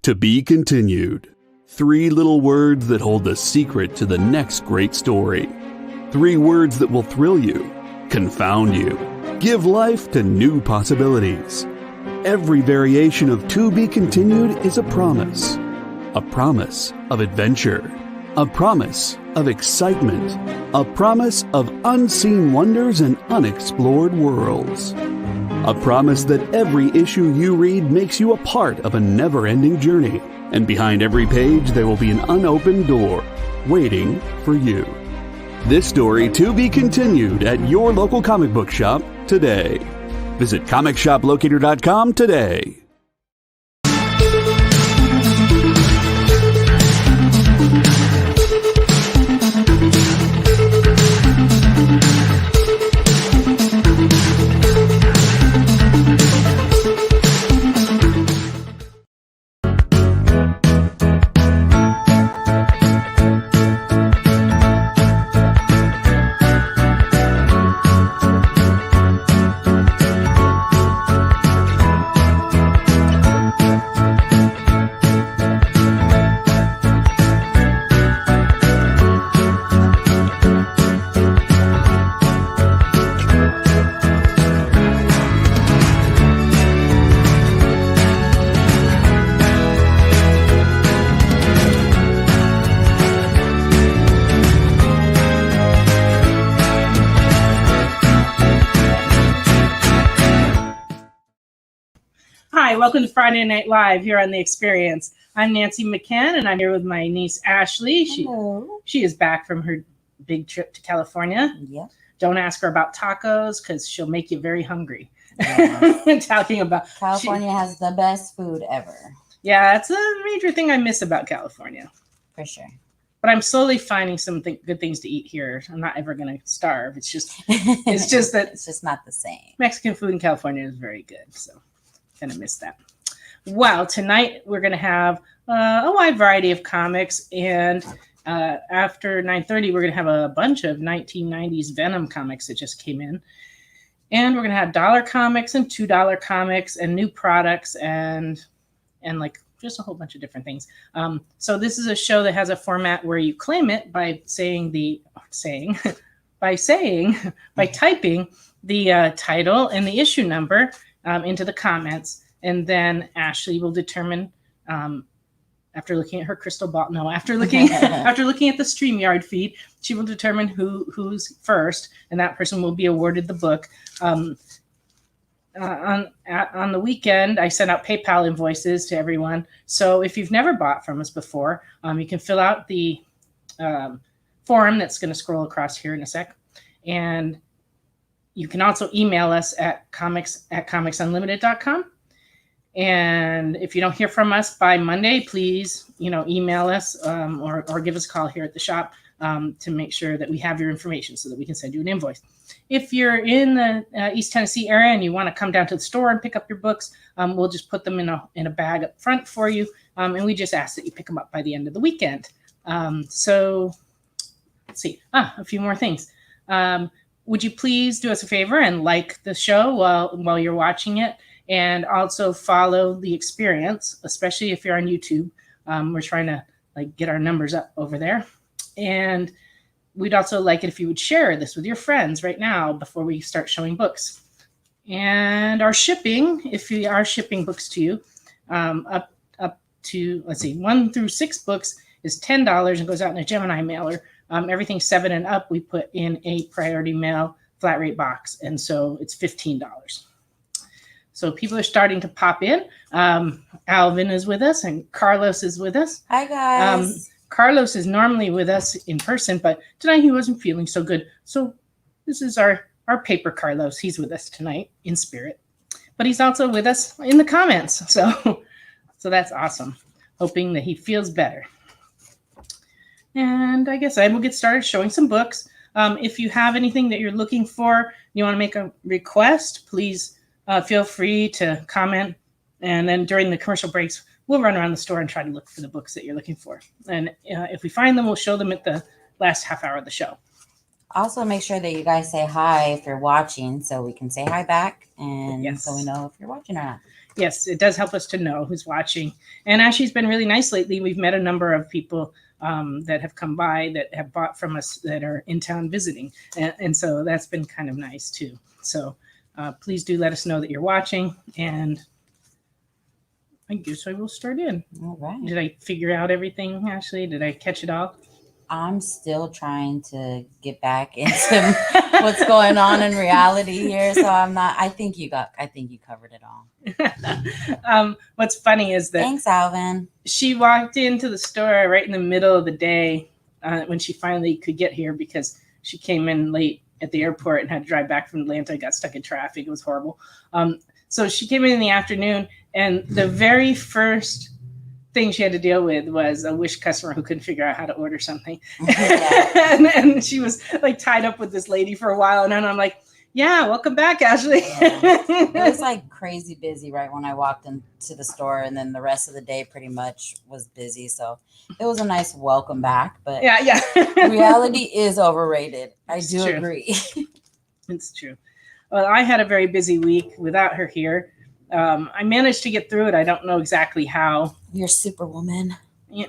To be continued. 3 little words that hold the secret to the next great story. 3 words that will thrill you, confound you, give life to new possibilities. Every variation of To Be Continued is a promise of adventure, a promise of excitement, a promise of unseen wonders and unexplored worlds. A promise that every issue you read makes you a part of a never-ending journey, and behind every page there will be an unopened door waiting for you. This story to be continued at your local comic book shop today. Visit comicshoplocator.com today. Hi, welcome to Friday Night Live here on The Experience. I'm Nancy McCann, and I'm here with my niece, Ashley. She is back from her big trip to California. Yeah. Don't ask her about tacos because she'll make you very hungry. Yeah. Talking about California has the best food ever. Yeah, it's a major thing I miss about California. For sure. But I'm slowly finding some good things to eat here. I'm not ever going to starve. It's just that it's just not the same. Mexican food in California is very good, so kind of miss that. Well, tonight we're going to have a wide variety of comics, and after 9:30 we're going to have a bunch of 1990s Venom comics that just came in, and we're going to have dollar comics and $2 comics and new products and like just a whole bunch of different things. So this is a show that has a format where you claim it by by typing the title and the issue number into the comments, and then Ashley will determine after looking at her crystal ball. No, after looking at the StreamYard feed, she will determine who's first, and that person will be awarded the book. On the weekend, I sent out PayPal invoices to everyone. So if you've never bought from us before, you can fill out the form that's going to scroll across here in a sec, and you can also email us at comicsunlimited.com. And if you don't hear from us by Monday, please, email us or give us a call here at the shop to make sure that we have your information so that we can send you an invoice. If you're in the East Tennessee area and you want to come down to the store and pick up your books, we'll just put them in a bag up front for you. And we just ask that you pick them up by the end of the weekend. So let's see. A few more things. Would you please do us a favor and like the show while you're watching it, and also follow The Experience, especially if you're on YouTube. We're trying to get our numbers up over there. And we'd also like it if you would share this with your friends right now before we start showing books. And our shipping, if we are shipping books to you, up to, 1 through 6 books is $10 and goes out in a Gemini mailer. Everything 7 and up, we put in a priority mail flat rate box. And so it's $15. So people are starting to pop in. Alvin is with us and Carlos is with us. Hi, guys. Carlos is normally with us in person, but tonight he wasn't feeling so good. So this is our paper Carlos. He's with us tonight in spirit. But he's also with us in the comments. So that's awesome. Hoping that he feels better. And I guess I will get started showing some books. If you have anything that you're looking for, you want to make a request, please feel free to comment. And then during the commercial breaks, we'll run around the store and try to look for the books that you're looking for. And if we find them, we'll show them at the last half hour of the show. Also, make sure that you guys say hi if you're watching so we can say hi back and yes. so we know if you're watching or not. Yes, it does help us to know who's watching. And Ashley's been really nice lately. We've met a number of people that have come by that have bought from us that are in town visiting. And so that's been kind of nice too. So please do let us know that you're watching. And I guess I will start in. All right. Did I figure out everything, Ashley? Did I catch it all? I'm still trying to get back into what's going on in reality here. So I think you covered it all. What's funny is that Thanks, Alvin. she walked into the store right in the middle of the day when she finally could get here because she came in late at the airport and had to drive back from Atlanta, got stuck in traffic. It was horrible. So she came in the afternoon, and the very first thing she had to deal with was a Wish customer who couldn't figure out how to order something. Yeah. and she was like tied up with this lady for a while. And then I'm like, yeah, welcome back, Ashley. It was like crazy busy right when I walked into the store, and then the rest of the day pretty much was busy. So it was a nice welcome back. But yeah. reality is overrated. I It's do true. agree. It's true. Well, I had a very busy week without her here. I managed to get through it. I don't know exactly how. You're Superwoman.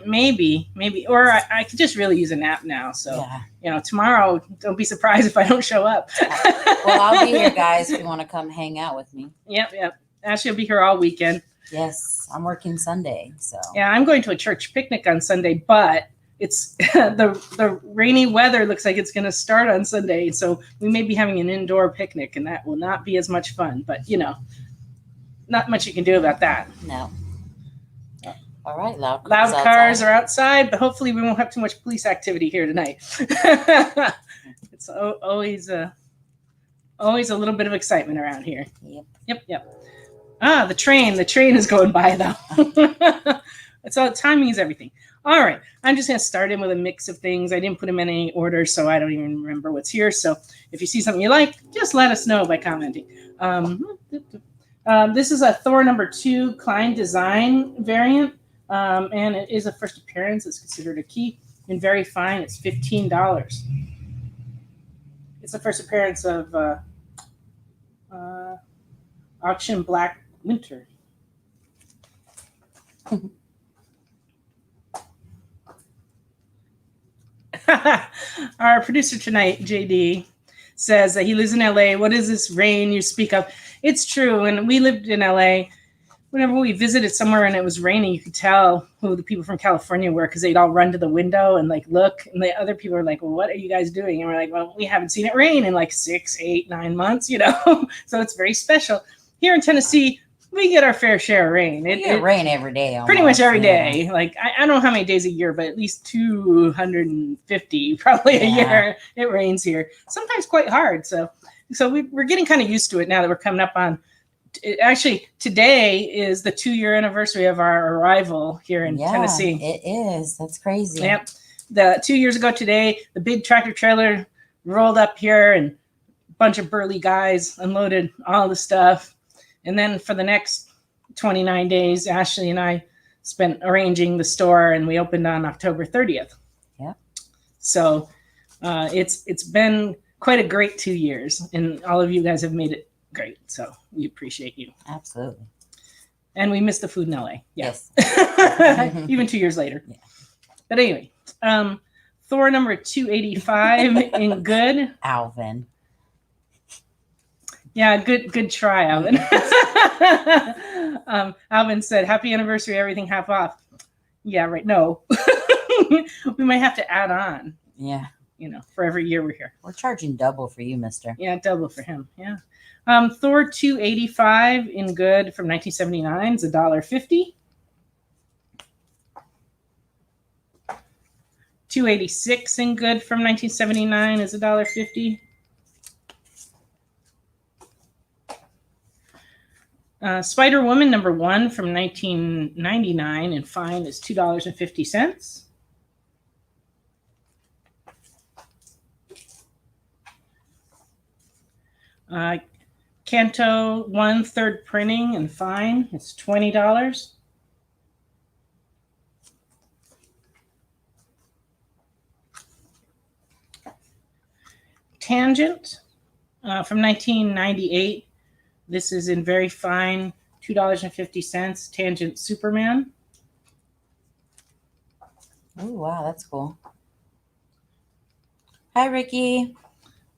Maybe, or I could just really use a nap now. So, Yeah. Tomorrow, don't be surprised if I don't show up. Well, I'll be here, guys, if you want to come hang out with me. Yep. Ashley will be here all weekend. Yes, I'm working Sunday, so. Yeah, I'm going to a church picnic on Sunday, but it's the rainy weather looks like it's going to start on Sunday. So we may be having an indoor picnic, and that will not be as much fun. But, not much you can do about that. No. All right, loud Cars are outside, but hopefully we won't have too much police activity here tonight. It's always a little bit of excitement around here. Yep. The train is going by though. So timing is everything. All right, I'm just going to start in with a mix of things. I didn't put them in any order, so I don't even remember what's here. So if you see something you like, just let us know by commenting. This is a Thor #2 Klein design variant. And it is a first appearance. It's considered a key and very fine. It's $15. It's the first appearance of Auction Black Winter. Our producer tonight, JD, says that he lives in LA. What is this rain you speak of? It's true. And we lived in LA. Whenever we visited somewhere and it was raining, you could tell who the people from California were because they'd all run to the window and like look. And the other people are like, well, what are you guys doing? And we're like, well, we haven't seen it rain in like 6, 8, 9 months, So it's very special. Here in Tennessee, we get our fair share of rain. We get rain every day. Almost. Pretty much every day. Like, I don't know how many days a year, but at least 250 probably a year it rains here. Sometimes quite hard. So we're getting kind of used to it now that we're coming up on. Actually, today is the 2-year anniversary of our arrival here in Tennessee. It is. That's crazy. Yep. The 2 years ago today, the big tractor trailer rolled up here and a bunch of burly guys unloaded all the stuff. And then for the next 29 days, Ashley and I spent arranging the store, and we opened on October 30th. Yeah. So it's been quite a great 2 years, and all of you guys have made it great. So we appreciate you. Absolutely. And we miss the food in LA. Yes. Even 2 years later. Yeah. But anyway, Thor #285 in good. Alvin. Yeah, good try, Alvin. Alvin said, happy anniversary, everything half off. Yeah, right. No. We might have to add on. Yeah. For every year we're here. We're charging double for you, mister. Yeah, double for him. Yeah. Thor #285 in good from 1979 is $1.50. 286 in good from 1979 is $1.50. Spider Woman #1 from 1999 and fine is $2.50. Canto 1 third printing and fine is $20. Tangent from 1998. This is in very fine $2.50. Tangent Superman. Oh, wow, that's cool. Hi, Ricky.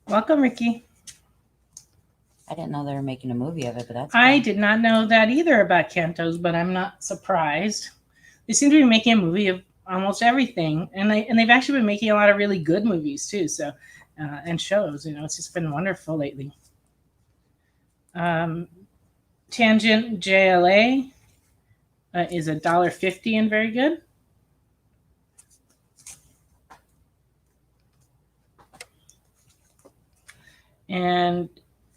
Welcome, Ricky. I didn't know they were making a movie of it, but that's cool. I did not know that either about Cantos, but I'm not surprised. They seem to be making a movie of almost everything, and they've actually been making a lot of really good movies too. So, and shows. It's just been wonderful lately. Tangent JLA is $1.50 and very good. And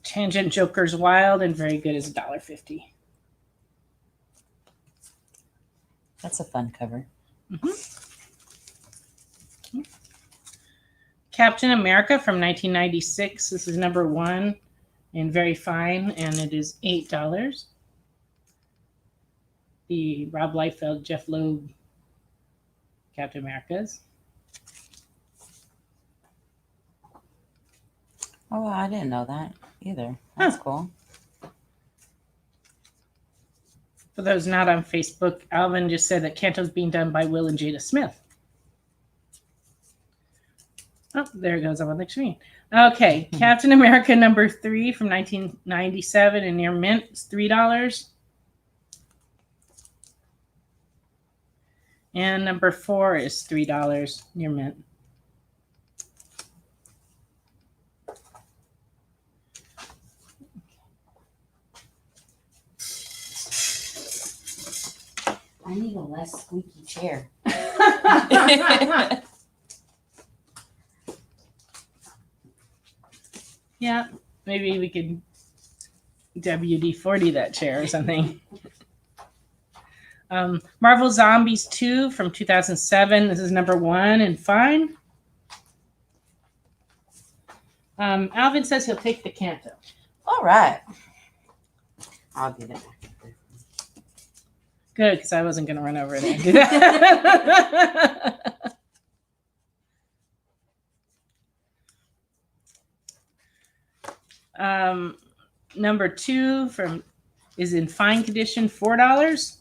Tangent Joker's Wild and very good is $1.50. That's a fun cover. Mm-hmm. Captain America from 1996. This is number 1 and very fine, and it is $8. The Rob Liefeld, Jeff Loeb Captain Americas. Oh, I didn't know that either. That's cool. For those not on Facebook, Alvin just said that Canto's being done by Will and Jada Smith. Oh, there it goes up on the screen. Okay, Captain America number 3 from 1997 and near mint is $3. And number 4 is $3 near mint. I need a less squeaky chair. Yeah, maybe we could WD-40 that chair or something. Marvel Zombies 2 from 2007. This is number 1 and fine. Alvin says he'll take the Canto. All right. I'll get it back. Good, because I wasn't going to run over there and do that. Number 2 is in fine condition, $4.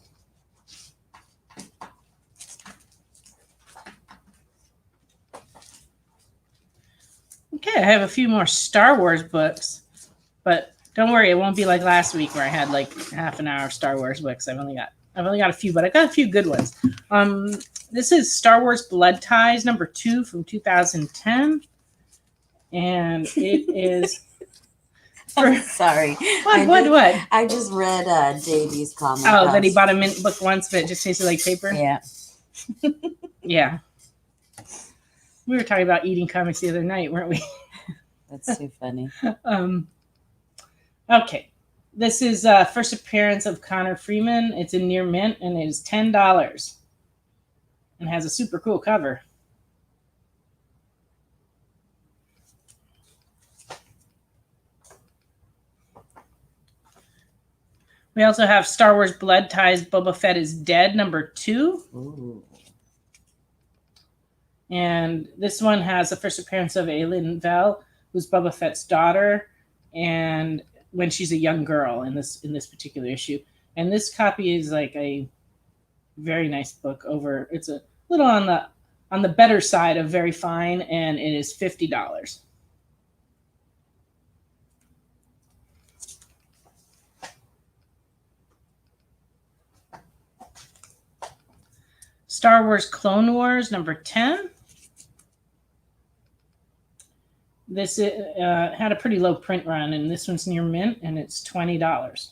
Okay, I have a few more Star Wars books, but don't worry, it won't be like last week where I had like half an hour of Star Wars books. I've only got a few, but I got a few good ones. This is Star Wars Blood Ties number 2 from 2010, and it is. Sorry. What? I just read JD's comment. Oh, that he bought a mint book once, but it just tasted like paper? Yeah. Yeah. We were talking about eating comics the other night, weren't we? That's too funny. Okay. This is first appearance of Connor Freeman. It's in near mint, and it is $10. And has a super cool cover. We also have Star Wars Blood Ties, Boba Fett is Dead, number 2. Ooh. And this one has the first appearance of Aelin Vel, who's Boba Fett's daughter, and when she's a young girl in this particular issue. And this copy is like a very nice book. It's a little on the better side of very fine, and it is $50. Star Wars Clone Wars number 10. This had a pretty low print run, and this one's near mint, and it's $20.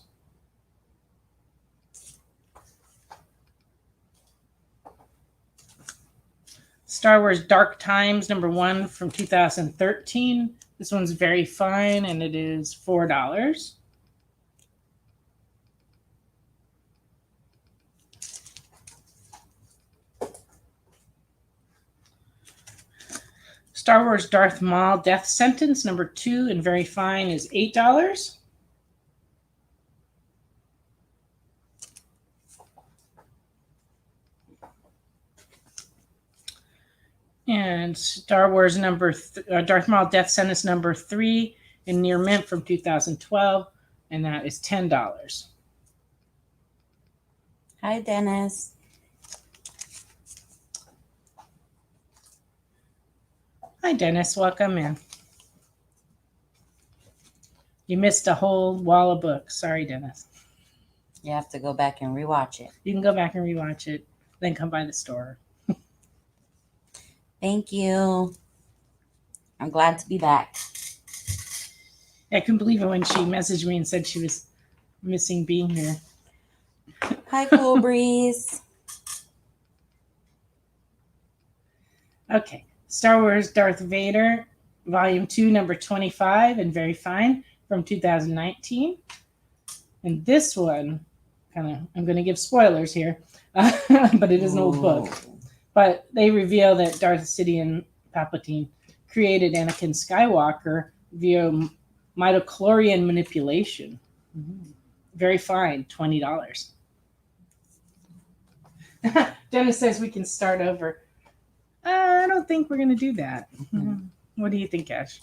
Star Wars Dark Times number 1 from 2013. This one's very fine, and it is $4. Star Wars Darth Maul Death Sentence number 2 and very fine is $8. And Star Wars Darth Maul Death Sentence number 3 in near mint from 2012, and that is $10. Hi, Dennis. Hi, Dennis. Welcome in. You missed a whole wall of books. Sorry, Dennis. You have to go back and rewatch it. You can go back and rewatch it, then come by the store. Thank you. I'm glad to be back. I couldn't believe it when she messaged me and said she was missing being here. Hi, Cool Breeze. Okay. Star Wars Darth Vader, Volume 2, Number 25, and Very Fine from 2019. And this one, I'm going to give spoilers here, but it is an old book. But they reveal that Darth Sidious Palpatine created Anakin Skywalker via midichlorian manipulation. Very fine, $20. Dennis says we can start over. I don't think we're going to do that. What do you think, Ash?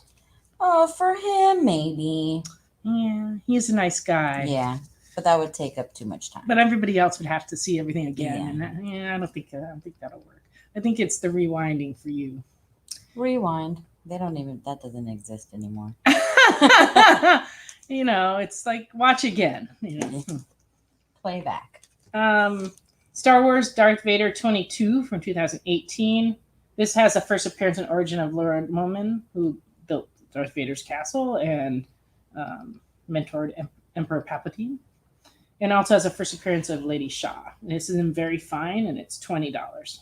Oh, for him, maybe. Yeah, he's a nice guy. Yeah, but that would take up too much time. But everybody else would have to see everything again. Yeah. And I don't think that'll work. I think it's the rewinding for you. Rewind. That doesn't exist anymore. It's like watch again. Playback. Star Wars Darth Vader 22 from 2018. This has a first appearance and origin of Lord Momin, who built Darth Vader's castle and mentored Emperor Palpatine. And also has a first appearance of Lady Shaw. This is in Very Fine, and it's $20.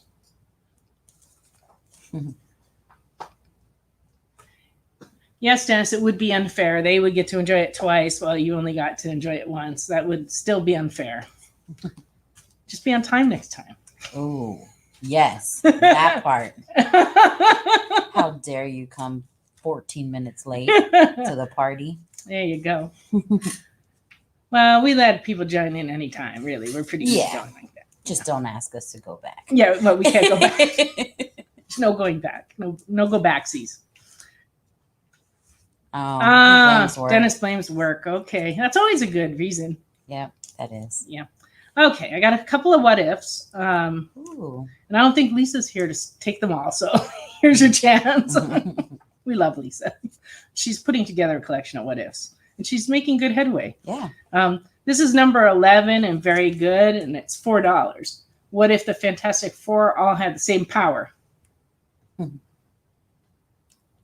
Yes, Dennis, it would be unfair. They would get to enjoy it twice while you only got to enjoy it once. That would still be unfair. Just be on time next time. Oh, yes. That part. How dare you come 14 minutes late to the party? There you go. Well, we let people join in anytime, really. We're pretty good Yeah. going like that. Just don't ask us to go back. Yeah, but we can't go back. There's no going back. No go backsies. Oh, he blames work. Dennis blames work. Okay. That's always a good reason. Yeah, that is. Yeah. Okay. I got a couple of what ifs. Ooh. And I don't think Lisa's here to take them all. So here's your chance. We love Lisa. She's putting together a collection of what ifs. And she's making good headway. Yeah. This is number 11 and very good. And it's $4. What if the Fantastic Four all had the same power?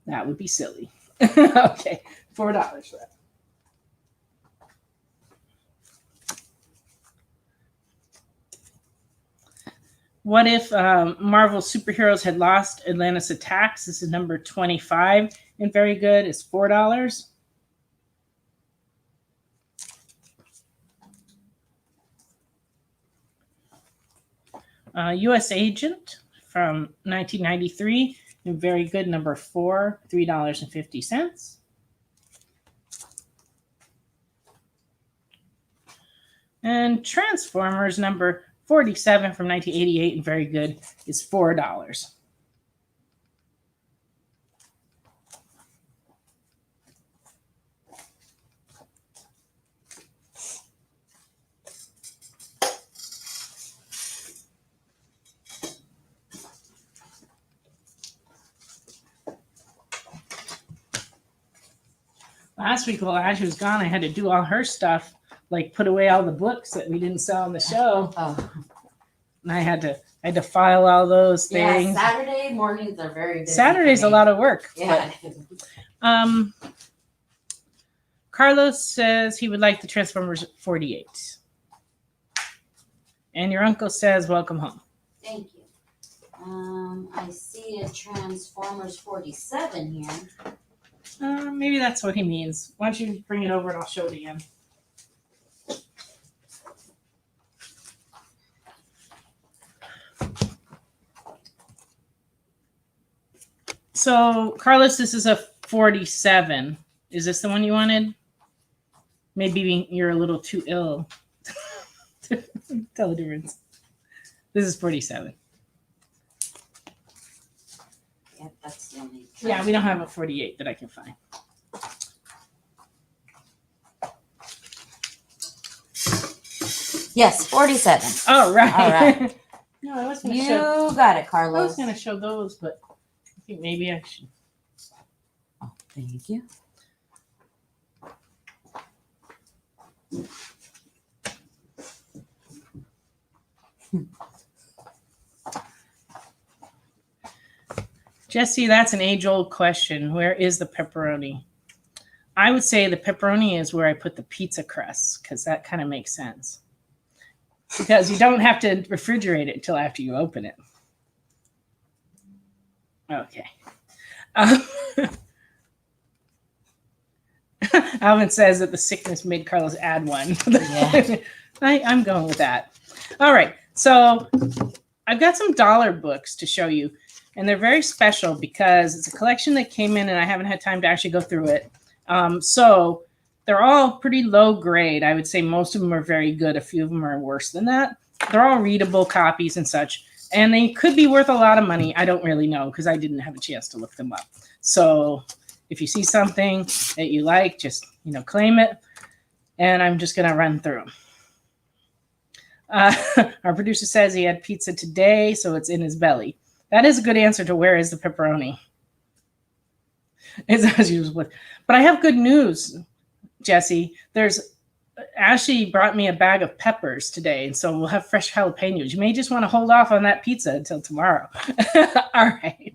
That would be silly. Okay, $4 for that. What if Marvel superheroes had lost Atlantis Attacks? This is number 25 and very good. It's $4. U.S. Agent from 1993 and very good, number 4, $3.50. And Transformers number 47 from 1988 and very good is $4. Last week while Ash was gone, I had to do all her stuff, like put away all the books that we didn't sell on the show. Oh. And I had to file all those things. Yeah, Saturday mornings are very busy. Saturday's a lot of work. Yeah. But, Carlos says he would like the Transformers 48. And your uncle says, welcome home. Thank you. I see a Transformers 47 here. Maybe that's what he means. Why don't you bring it over and I'll show it again. So, Carlos, this is a 47. Is this the one you wanted? Maybe you're a little too ill to tell the difference. This is 47. Yep, that's the only. Yeah, we don't have a 48 that I can find. Yes, 47. All right. All right. No, I was going to You show. got it, I was Carlos. going to show those, but I think maybe I should. Oh, thank you. Jesse, that's an age-old question. Where is the pepperoni? I would say the pepperoni is where I put the pizza crust, because that kind of makes sense. Because you don't have to refrigerate it until after you open it. Okay. Alvin says that the sickness made Carlos add one. Yeah. I'm going with that. All right. So I've got some dollar books to show you. And they're very special because it's a collection that came in and I haven't had time to actually go through it. So they're all pretty low grade. I would say most of them are very good. A few of them are worse than that. They're all readable copies and such. And they could be worth a lot of money. I don't really know because I didn't have a chance to look them up. So if you see something that you like, just, claim it. And I'm just going to run through them. Our producer says he had pizza today, so it's in his belly. That is a good answer to where is the pepperoni. It's as usual. But I have good news, Jesse. Ashley brought me a bag of peppers today, and so we'll have fresh jalapenos. You may just want to hold off on that pizza until tomorrow. All right.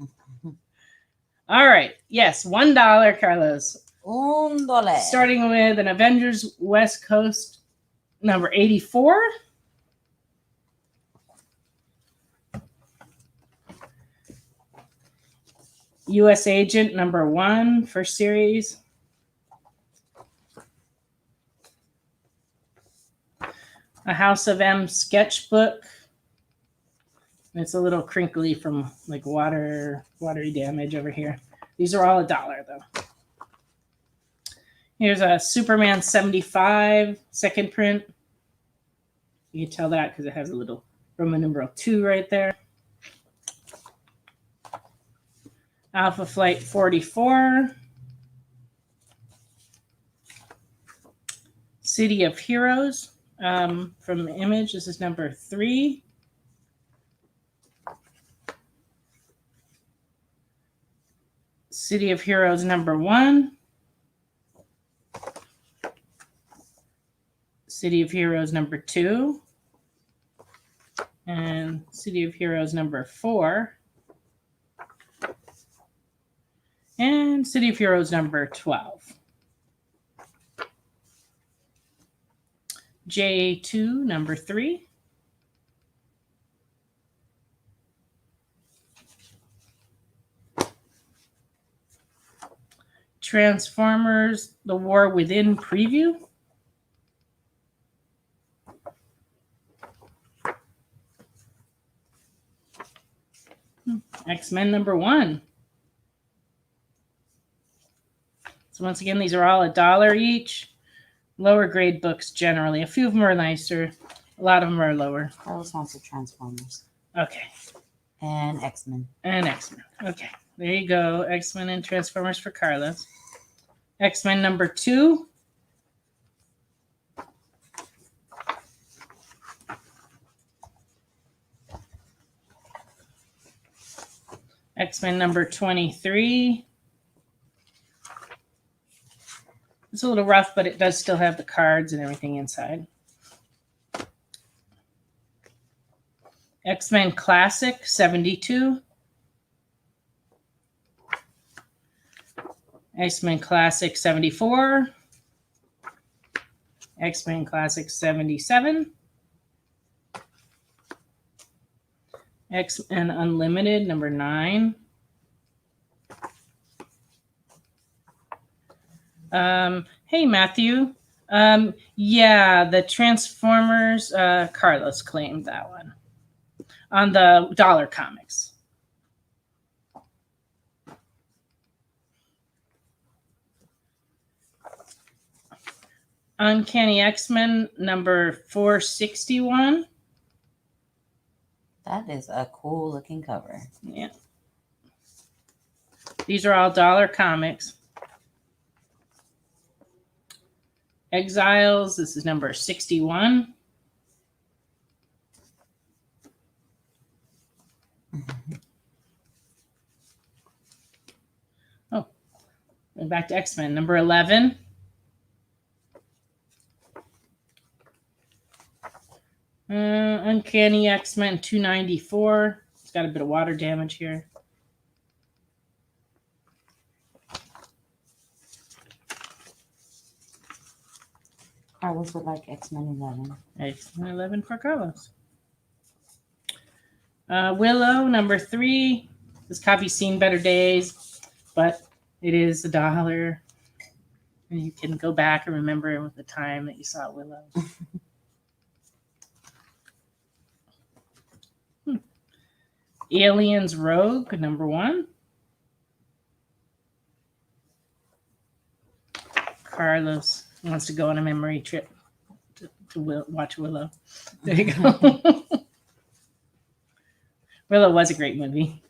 All right. Yes, $1, Carlos. $1. Starting with an Avengers West Coast number 84. U.S. Agent number 1, first series. A House of M sketchbook. It's a little crinkly from like watery damage over here. These are all $1 though. Here's a Superman 75 second print. You can tell that because it has a little Roman numeral 2 right there. Alpha Flight 44. City of Heroes from Image. This is number 3. City of Heroes number 1. City of Heroes number 2. And City of Heroes number 4. And City of Heroes number 12. J2 number 3. Transformers The War Within preview. X-Men number 1. So once again, these are all $1 each. Lower grade books generally. A few of them are nicer. A lot of them are lower. Carlos wants the Transformers. Okay. And X-Men. And X-Men. Okay. There you go. X-Men and Transformers for Carlos. X-Men number 2. X-Men number 23. It's a little rough, but it does still have the cards and everything inside. X-Men Classic 72. X-Men Classic 74. X-Men Classic 77. X-Men Unlimited number 9. Hey, Matthew. Yeah, the Transformers, Carlos claimed that one on the dollar comics. Uncanny X-Men number 461. That is a cool looking cover. Yeah. These are all dollar comics. Exiles, this is number 61. Oh, back to X-Men. Number 11. Uncanny X-Men 294. It's got a bit of water damage here. Carlos would like X-Men 11. X-Men 11 for Carlos. Willow, number 3. This copy's seen better days, but it is $1. And you can go back and remember with the time that you saw Willow. Aliens Rogue, number 1. Carlos wants to go on a memory trip to watch Willow. There you go. Willow was a great movie.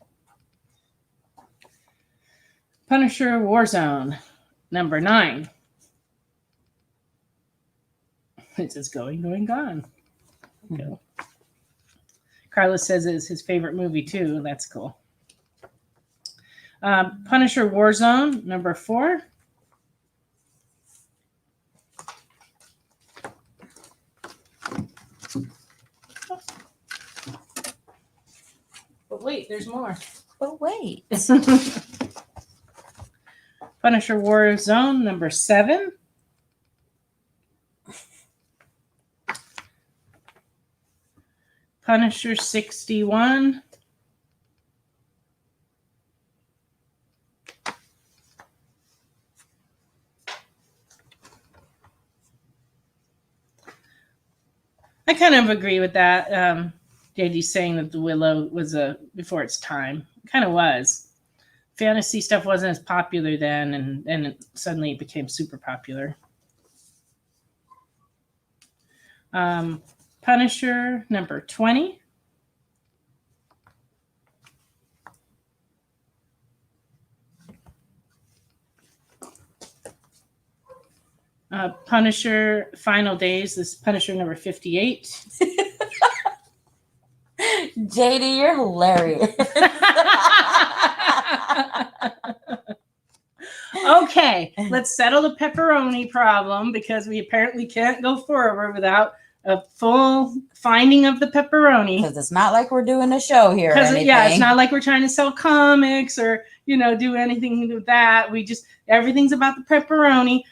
Punisher Warzone, number 9. It says going, gone. Go. Carlos says it's his favorite movie too. That's cool. Punisher Warzone, number 4. But wait, there's more. But wait. Punisher Warzone, number 7. Punisher 61. I kind of agree with that. JD's saying that the Willow was before its time. It kind of was. Fantasy stuff wasn't as popular then, and then it suddenly became super popular. Punisher number 20. Punisher Final Days. This is Punisher number 58. JD, you're hilarious. Okay, let's settle the pepperoni problem because we apparently can't go forward without a full finding of the pepperoni. Because it's not like we're doing a show here. Yeah, it's not like we're trying to sell comics or do anything with that. Everything's about the pepperoni.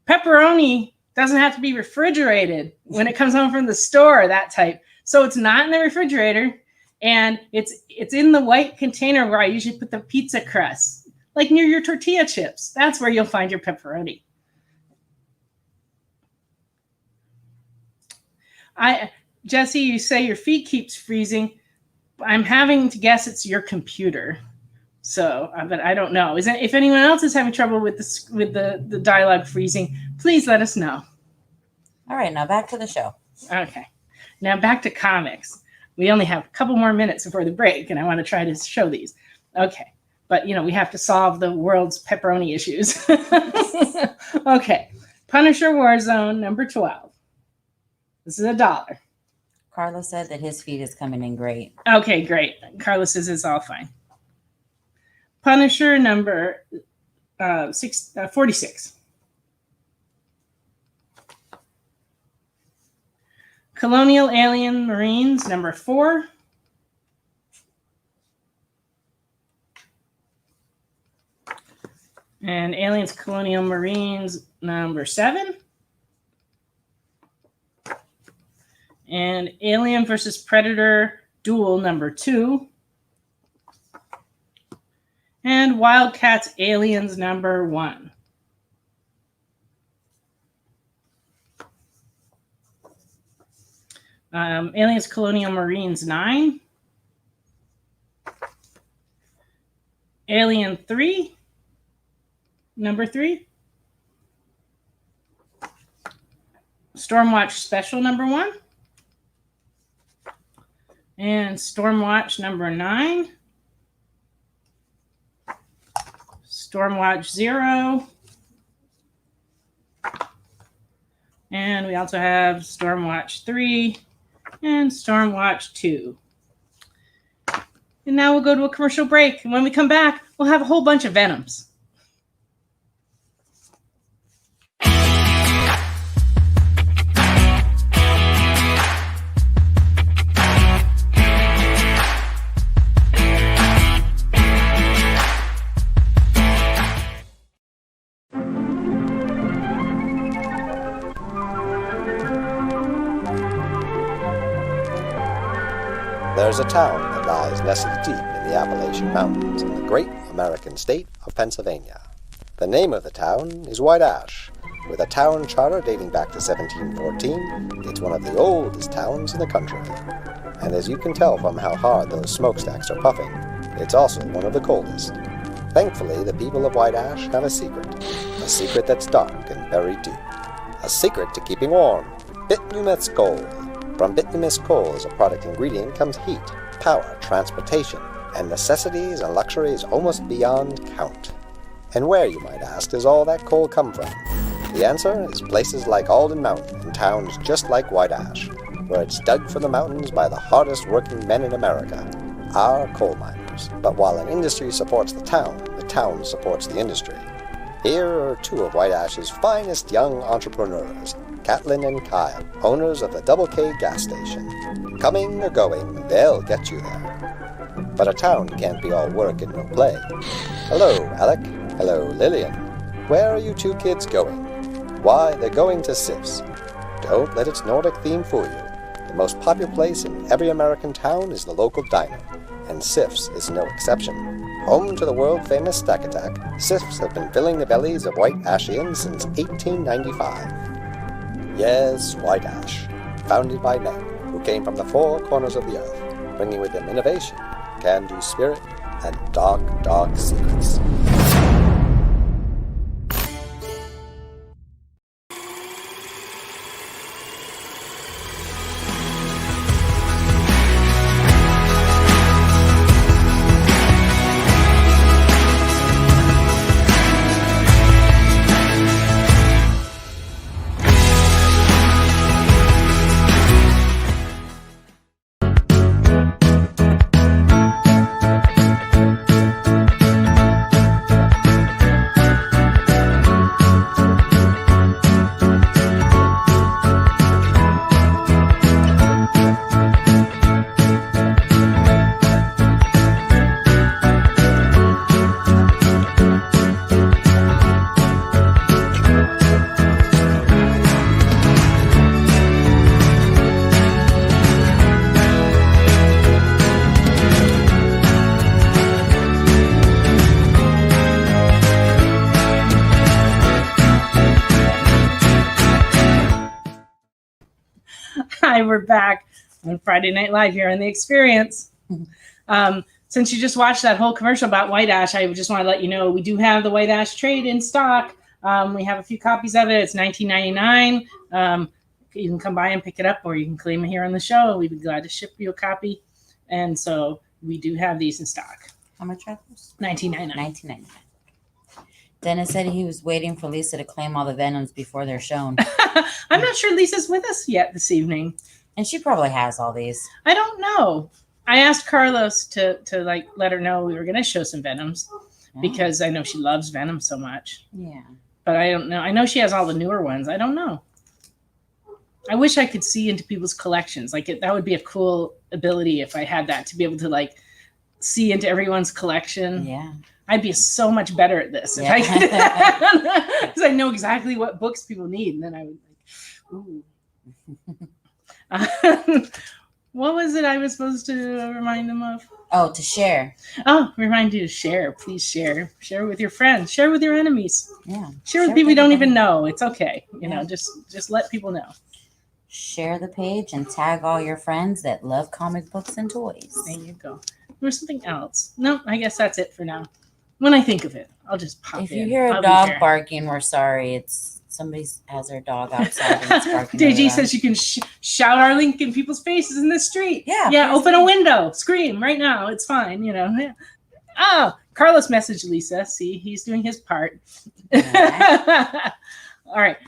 Pepperoni doesn't have to be refrigerated when it comes home from the store, that type. So it's not in the refrigerator, and it's in the white container where I usually put the pizza crust, like near your tortilla chips. That's where you'll find your pepperoni. Jesse, you say your feed keeps freezing. I'm having to guess it's your computer. So, but I don't know. If anyone else is having trouble with the dialogue freezing, please let us know. All right, now back to the show. Okay. Now back to comics. We only have a couple more minutes before the break, and I want to try to show these. Okay. But, we have to solve the world's pepperoni issues. Okay. Punisher Warzone, number 12. This is $1. Carlos said that his feed is coming in great. Okay, great. Carlos says it's all fine. Punisher number 46. Colonial Alien Marines number 4. And Aliens Colonial Marines number 7. And Alien versus Predator Duel number 2. And Wildcats Aliens number 1. Aliens Colonial Marines 9. Alien 3, number 3. Stormwatch Special number 1. And Stormwatch number 9. Stormwatch 0. And we also have Stormwatch 3 and Stormwatch 2. And now we'll go to a commercial break. And when we come back, we'll have a whole bunch of Venoms. There's a town that lies nestled deep in the Appalachian Mountains in the great American state of Pennsylvania. The name of the town is White Ash. With a town charter dating back to 1714, it's one of the oldest towns in the country. And as you can tell from how hard those smokestacks are puffing, it's also one of the coldest. Thankfully, the people of White Ash have a secret that's dark and buried deep. A secret to keeping warm, bituminous coal. From bituminous coal as a product ingredient comes heat, power, transportation, and necessities and luxuries almost beyond count. And where, you might ask, does all that coal come from? The answer is places like Alden Mountain and towns just like White Ash, where it's dug from the mountains by the hardest working men in America, our coal miners. But while an industry supports the town supports the industry. Here are two of White Ash's finest young entrepreneurs, Catlin and Kyle, owners of the Double K gas station. Coming or going, they'll get you there. But a town can't be all work and no play. Hello, Alec. Hello, Lillian. Where are you two kids going? Why, they're going to Sif's. Don't let its Nordic theme fool you. The most popular place in every American town is the local diner, and Sif's is no exception. Home to the world-famous Stack Attack, Sif's have been filling the bellies of White Ashians since 1895. Yes, White Ash, founded by men who came from the four corners of the earth, bringing with them innovation, can-do spirit, and dark, dark secrets. Hi, we're back on Friday Night Live here on The Experience. Since you just watched that whole commercial about White Ash, I just want to let you know we do have the White Ash trade in stock. We have a few copies of it. It's $19.99. You can come by and pick it up, or you can claim it here on the show. We'd be glad to ship you a copy. And so we do have these in stock. How much are those? $19.99. $19.99. Dennis said he was waiting for Lisa to claim all the Venoms before they're shown. I'm not sure Lisa's with us yet this evening. And she probably has all these. I don't know. I asked Carlos to like let her know we were going to show some Venoms because I know she loves Venom so much. Yeah. But I don't know. I know she has all the newer ones. I don't know. I wish I could see into people's collections. Like that would be a cool ability if I had that, to be able to like see into everyone's collection. Yeah. I'd be so much better at this if I could do that. Because I know exactly what books people need. And then I would like, ooh. What was it I was supposed to remind them of? Oh, to share. Oh, remind you to share. Please share. Share with your friends. Share with your enemies. Yeah. Share with people you don't even know. It's okay. You know, just let people know. Share the page and tag all your friends that love comic books and toys. There you go. There's something else. No, I guess that's it for now. When I think of it, I'll just pop in. If you hear a dog barking, we're sorry. It's somebody has their dog outside and it's barking. DG says you can shout our link in people's faces in the street. Yeah. Open a window, scream right now. It's fine. You know. Yeah. Oh, Carlos messaged Lisa. See, he's doing his part. Right. All right.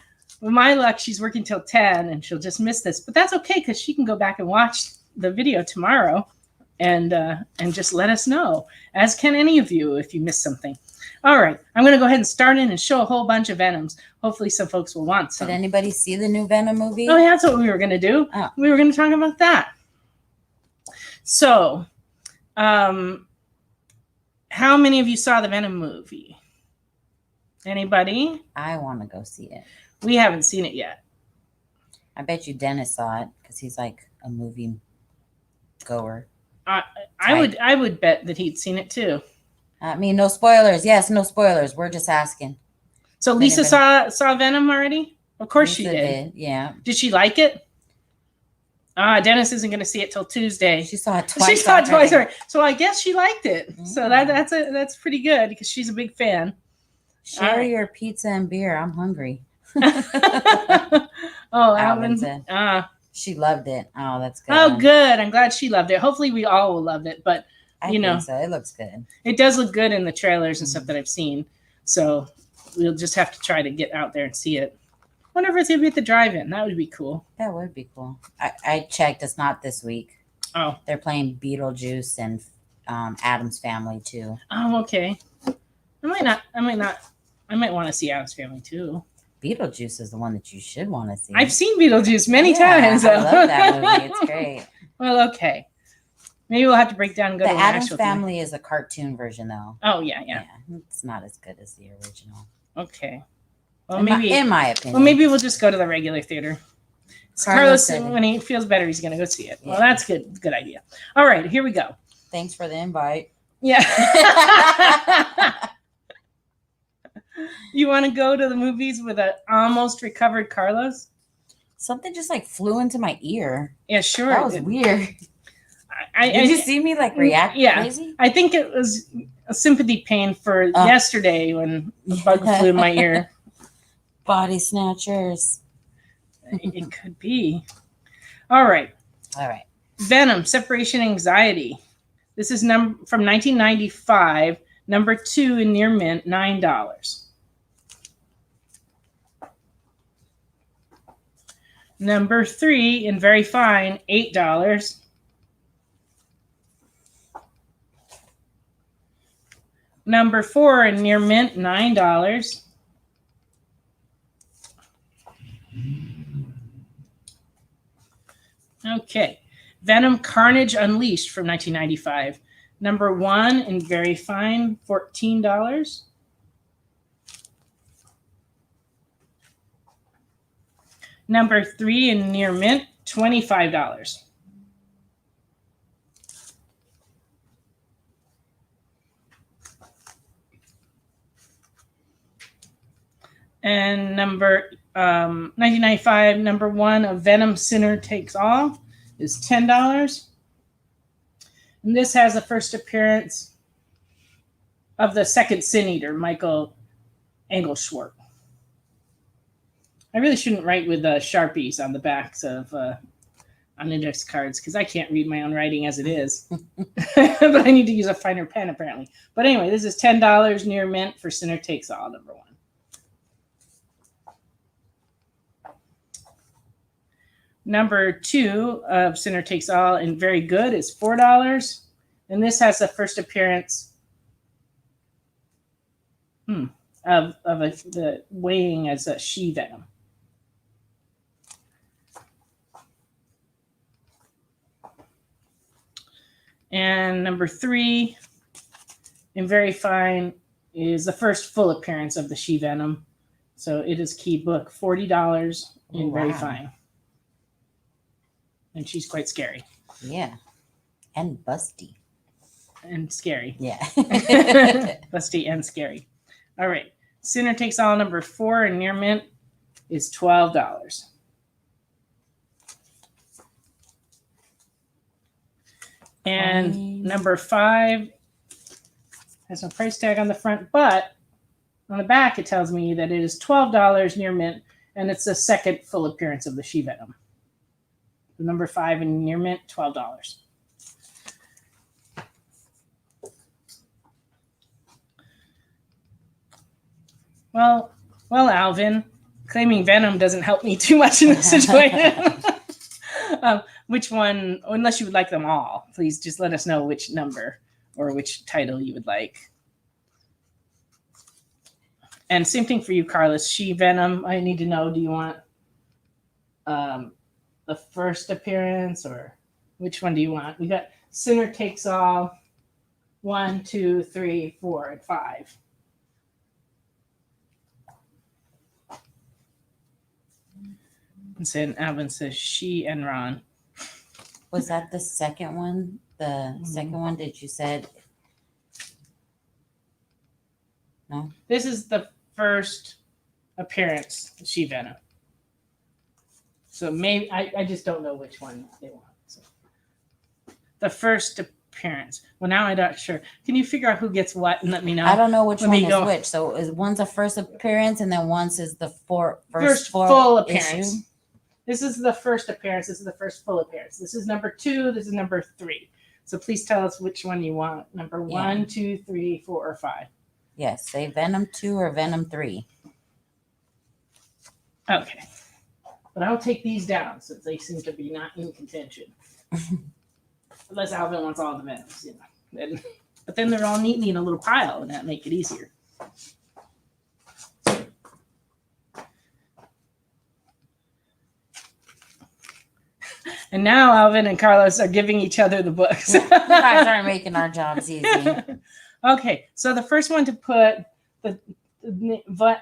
With my luck, she's working till 10 and she'll just miss this, but that's okay because she can go back and watch the video tomorrow and just let us know, as can any of you if you missed something. All right, I'm going to go ahead and start in and show a whole bunch of Venoms. Hopefully some folks will want some. Did anybody see the new Venom movie? Oh, yeah, that's what we were going to do. Oh. We were going to talk about that. So, how many of you saw the Venom movie? Anybody? I want to go see it. We haven't seen it yet. I bet you Dennis saw it because he's like a movie goer. I would bet that he'd seen it too. I mean, no spoilers. Yes, no spoilers. We're just asking. So Lisa saw Venom already? Of course Lisa she did. Yeah. Did she like it? Dennis isn't going to see it till Tuesday. She saw it twice. She saw it twice already. So I guess she liked it. Yeah. So that's pretty good because she's a big fan. Share right. your pizza and beer. I'm hungry. Oh, Alvin Alvin. said. She loved it. Oh, that's good. Oh, good. I'm glad she loved it. Hopefully we all will love it. But I think so. It looks good. it does look good in the trailers and stuff that I've seen. So we'll just have to try to get out there and see it. Wonder if it's going to be at the drive-in. That would be cool. That would be cool. I checked. It's not this week. Oh. They're playing Beetlejuice and Addams Family too. Oh, okay. I might want to see Addams Family too. Beetlejuice is the one that you should want to see. I've seen Beetlejuice many Yeah, times. I love that movie. It's great. Well, okay. Maybe we'll have to break down and go The to an Addams actual Family is a cartoon version though. Oh, yeah. It's not as good as the original. Okay. Well, in my opinion. Well, maybe we'll just go to the regular theater. Carlos Carlos, said- when he feels better, he's going to go see it. Well, Yeah. that's good. Good idea. All right, here we go. Thanks for the invite. Yeah. You want to go to the movies with an almost recovered Carlos? Something just like flew into my ear. Yeah, sure. That was weird. Did you see me like react Yeah. crazy? I think it was a sympathy pain for yesterday when a bug flew in my ear. Body snatchers. It could be. All right. All right. Venom, Separation Anxiety. This is from 1995. Number 2 in near mint, $9. Number 3 in very fine, $8. Number 4 in near mint, $9. Okay. Venom Carnage Unleashed from 1995. Number 1 in very fine, $14. Number 3 in near mint, $25. And number 1995, number 1 of Venom Sinner Takes All is $10. And this has a first appearance of the second Sin Eater, Michael Engelschwartz. I really shouldn't write with Sharpies on the backs of on index cards because I can't read my own writing as it is. But I need to use a finer pen apparently. But anyway, this is $10 near mint for Sinner Takes All, number 1. Number 2 of Sinner Takes All and Very Good is $4. And this has the first appearance of the weighing as a she-venom. And number 3 in Very Fine is the first full appearance of the she-venom. So it is key book, $40 in Very Fine. And she's quite scary. Yeah. And busty. And scary. Yeah. Busty and scary. All right. Sinner Takes All, number 4 in near mint is $12. And number 5 has no price tag on the front, but on the back it tells me that it is $12 near mint, and it's the second full appearance of the she-venom. Number 5 in near mint, $12. Well, Alvin, claiming Venom doesn't help me too much in this situation. Which one, unless you would like them all. please just let us know which number or which title you would like. And same thing for you, Carlos. She Venom. I need to know, do you want the first appearance, or which one do you want? We got Sinner Takes All, 1, 2, 3, 4, and 5. And then Alvin says she and Ron. Was that the second one? The second one that you said? No. This is the first appearance of She Venom. So maybe I just don't know which one they want. So the first appearance. Well, now I'm not sure. Can you figure out who gets what and let me know? I don't know which Let one me is go. which. So is one's a first appearance and then one's is the First full full appearance. issue? This is the first appearance. This is the first full appearance. This is number 2. This is number 3. So please tell us which one you want. Number 1, 2, 3, 4, or 5. Yes, say Venom 2 or Venom 3. Okay. But I'll take these down since they seem to be not in contention. Unless Alvin wants all the Venoms, you know. But then they're all neatly in a little pile, and that make it easier. And now Alvin and Carlos are giving each other the books. You guys aren't making our jobs easy. Okay, so the first one to put the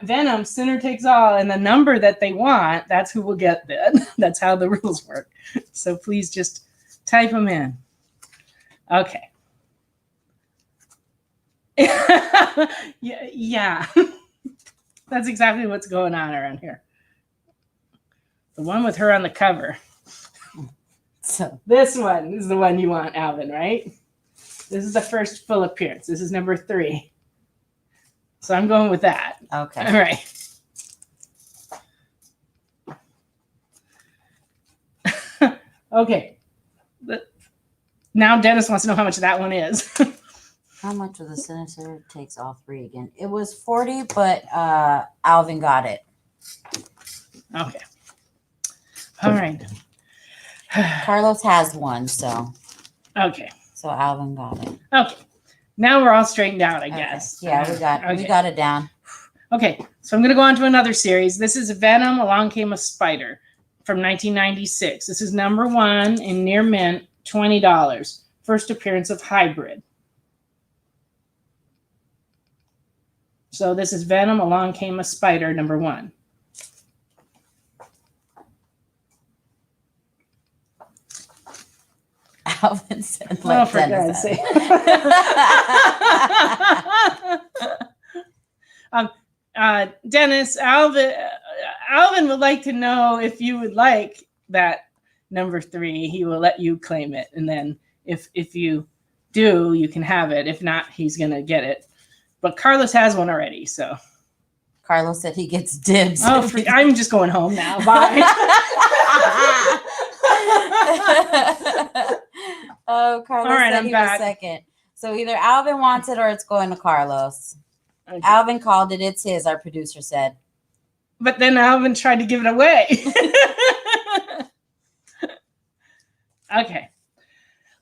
Venom, Sinner Takes All, and the number that they want, that's who will get that. That's how the rules work. So please just type them in. Okay. Yeah. That's exactly what's going on around here. The one with her on the cover. So This one is the one you want, Alvin, right? This is the first full appearance. This is number 3. So I'm going with that. okay. All right. Okay. Now Dennis wants to know how much that one is. How much of the Sinister Takes All 3 again? It was 40, but Alvin got it. Okay. All right. Carlos has one, so Okay. Alvin got it. Okay. Now we're all straightened out, I Okay. guess. Yeah, we got it down. Okay, so I'm going to go on to another series. This is Venom, Along Came a Spider from 1996. This is number 1 in near mint, $20. First appearance of Hybrid. So this is Venom, Along Came a Spider, number 1. Alvin said, Oh, let for Dennis God's have sake. Dennis, Alvin would like to know if you would like that number 3. He will let you claim it, and then if you do, you can have it. If not, he's gonna get it. But Carlos has one already, so. Carlos said he gets dibs. Oh, I'm just going home now. Bye. Oh, Carlos All right, said I'm he back. was second. So either Alvin wants it or it's going to Carlos. Okay. Alvin called it. It's his, our producer said. But then Alvin tried to give it away. Okay.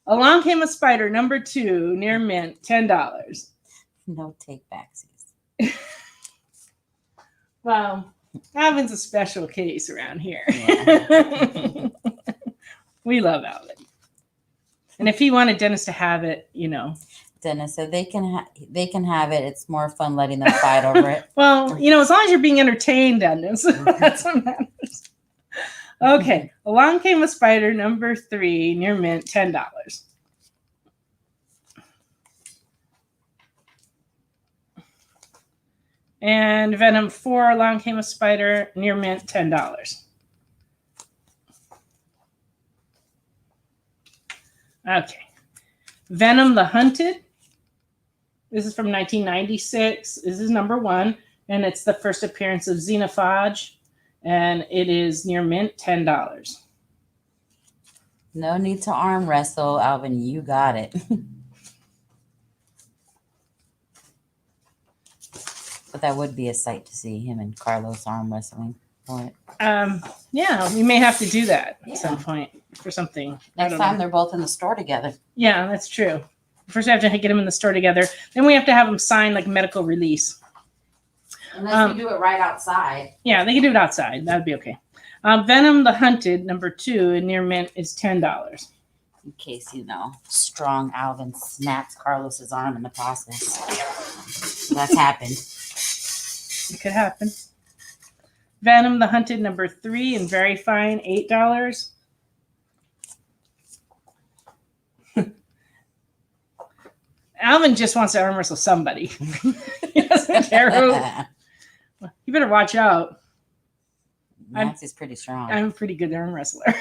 Along Came a Spider, number 2, near mint, $10. No take backsies. Well, Alvin's a special case around here. Yeah. We love Alvin. And if he wanted Dennis to have it, you know. Dennis said they can have it. It's more fun letting them fight over it. Well, you know, as long as you're being entertained, Dennis, that's what matters. Okay. Along Came a Spider, number 3, near mint, $10. And Venom 4, Along Came a Spider, near mint, $10. Okay. Venom the Hunted. This is from 1996. This is number 1, and it's the first appearance of Xenophage, and it is near mint, $10. No need to arm wrestle, Alvin. You got it. But that would be a sight to see him and Carlos arm wrestling. What? Yeah, we may have to do that Yeah. at some point for something. I Next don't time know. they're both in the store together. Yeah, that's true. First, we have to get them in the store together. Then we have to have them sign like medical release. Unless we do it right outside. Yeah, they can do it outside. That'd be okay. Venom the Hunted, number 2, in near mint is $10. In case strong Alvin snaps Carlos's arm in the process. That's happened. It could happen. Venom the Hunted, number 3, in very fine, $8. Alvin just wants to arm wrestle somebody. He doesn't care who. You better watch out. Nancy's pretty strong. I'm a pretty good arm wrestler.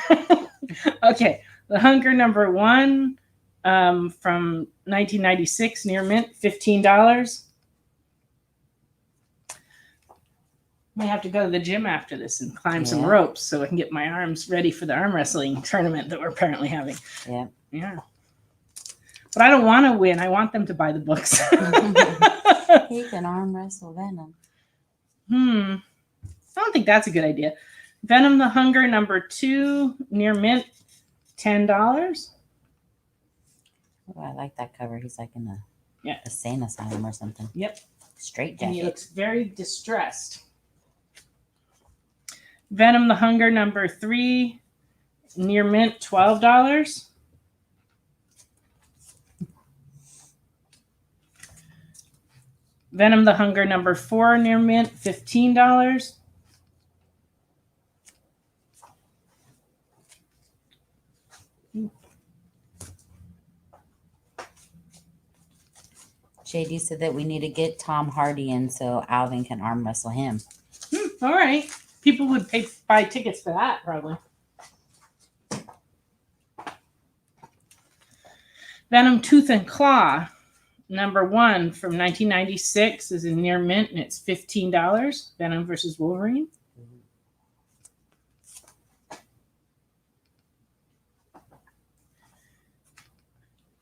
Okay, the Hunger, number 1, from 1996, near mint, $15. Might have to go to the gym after this and climb some ropes so I can get my arms ready for the arm wrestling tournament that we're apparently having. Yeah. Yeah. But I don't want to win. I want them to buy the books. He can arm wrestle Venom. I don't think that's a good idea. Venom the Hunger, number 2, near mint, $10. Oh, I like that cover. He's like in a insane asylum or something. Yep. Straight And he jacket. looks very distressed. Venom the Hunger, number 3, near mint, $12. Venom the Hunger, number 4, near mint, $15. JD said that we need to get Tom Hardy in so Alvin can arm wrestle him. All right. People would buy tickets for that, probably. Venom Tooth and Claw, number 1, from 1996, is in near mint, and it's $15. Venom versus Wolverine.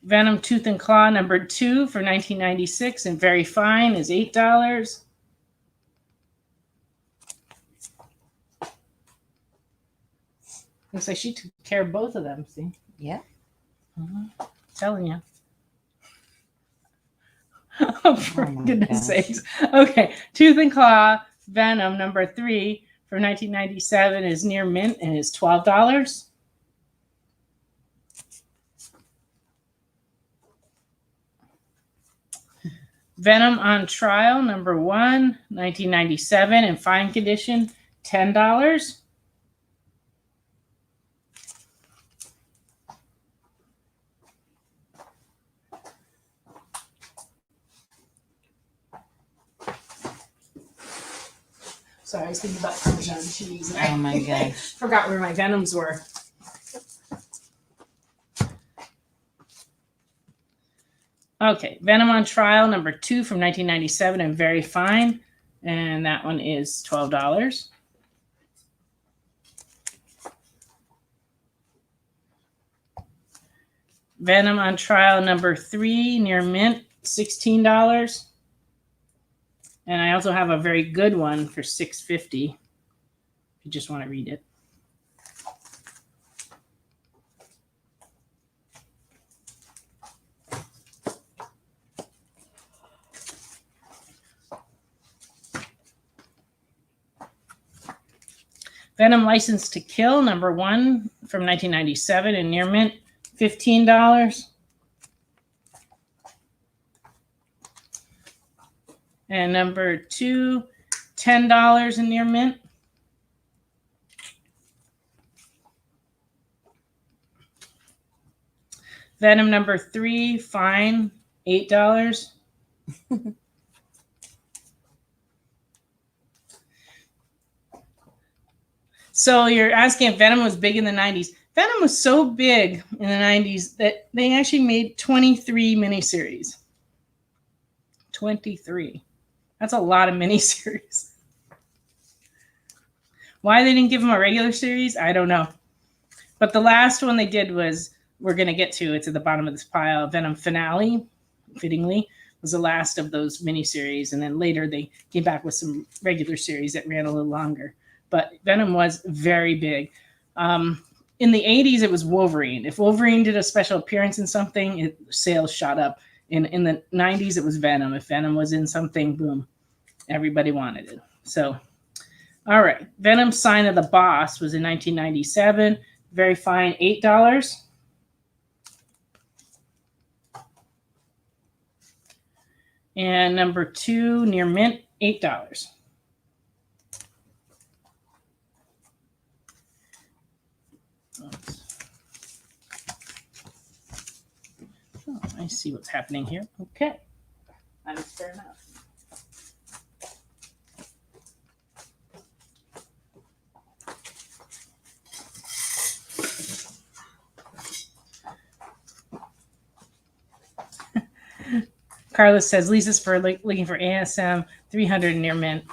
Venom Tooth and Claw, number 2, from 1996, and very fine, is $8. Looks like she took care of both of them. See? Yeah. Telling you. Oh, for my goodness gosh. sakes. Okay. Tooth and Claw, Venom, number 3, from 1997, is near mint and is $12. Venom on Trial, number 1, 1997, in fine condition, $10. Sorry, I was thinking about Parmesan cheese. Oh my gosh. Forgot where my Venoms were. Okay, Venom on Trial, number 2, from 1997, and very fine. And that one is $12. Venom on Trial, number 3, near mint, $16. And I also have a very good one for $6.50. If you just want to read it. Venom License to Kill, number 1, from 1997, and near mint, $15. And number 2, $10 in near mint. Venom number 3, fine, $8. So you're asking if Venom was big in the 90s. Venom was so big in the 90s that they actually made 23 miniseries. 23. That's a lot of miniseries. Why they didn't give him a regular series, I don't know. But the last one they did was, we're going to get to, it's at the bottom of this pile, Venom Finale, fittingly, was the last of those miniseries. And then later they came back with some regular series that ran a little longer. but Venom was very big. In the 80s, it was Wolverine. If Wolverine did a special appearance in something, sales shot up. In the 90s, it was Venom. If Venom was in something, boom, everybody wanted it. So, all right. Venom's Sign of the Boss was in 1997. Very fine, $8. And number 2, Near Mint, $8. Oh, I see what's happening here. Okay. That is fair enough. Carlos says, Lisa's for looking for ASM 300 Near Mint.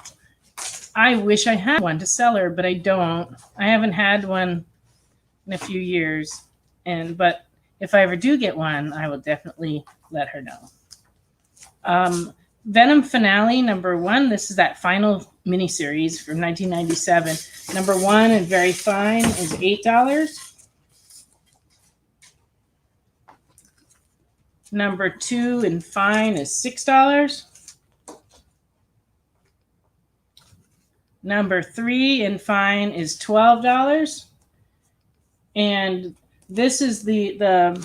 I wish I had one to sell her, but I don't. I haven't had one in a few years. But if I ever do get one, I will definitely let her know. Venom Finale, number 1. This is that final miniseries from 1997. Number 1 and very fine is $8. Number 2 and fine is $6. Number 3 and fine is $12. And this is this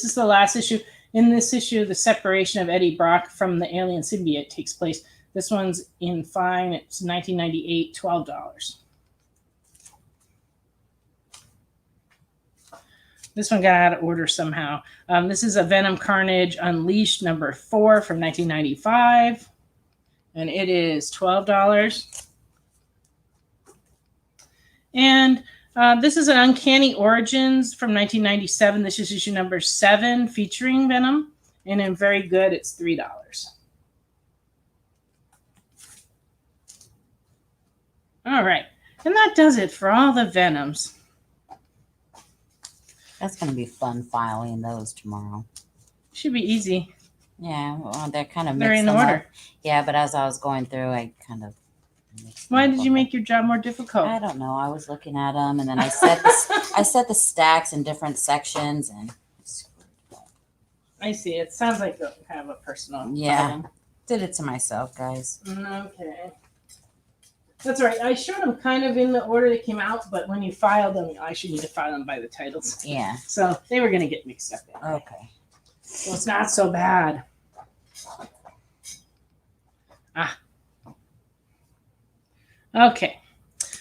is the last issue. In this issue, the separation of Eddie Brock from the alien symbiote takes place. This one's in fine. It's 1998, $12. This one got out of order somehow. This is a Venom Carnage Unleashed number 4 from 1995. And it is $12. And this is an Uncanny Origins from 1997. This is issue number 7 featuring Venom. And in very good, it's $3. All right. And that does it for all the Venoms. That's going to be fun filing those tomorrow. Should be easy. Yeah, well, they're kind of They're in them order. up. Yeah, but as I was going through, I kind of mixed Why them did up you a make your job more difficult? I don't know. I was looking at them, and then I set the stacks in different sections, and I see. It sounds like kind of a personal Yeah. item. did it to myself, guys. Okay. That's right. I showed them kind of in the order they came out, but when you filed them, I should need to file them by the titles. Yeah. So they were going to get mixed up. Anyway. Okay. So it's not so bad. Okay.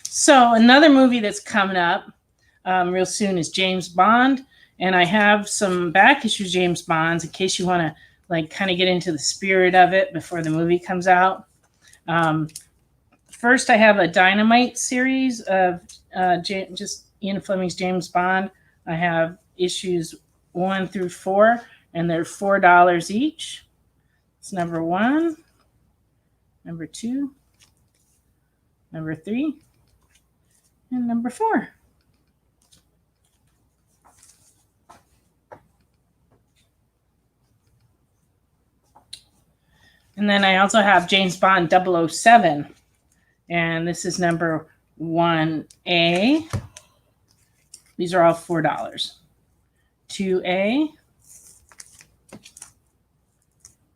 So another movie that's coming up real soon is James Bond. And I have some back issue James Bonds in case you want to like kind of get into the spirit of it before the movie comes out. First, I have a Dynamite series of just Ian Fleming's James Bond. I have issues 1 through 4, and they're $4 each. It's number 1, number 2, number 3, and number 4. And then I also have James Bond 007. And this is number 1A. These are all $4. 2A.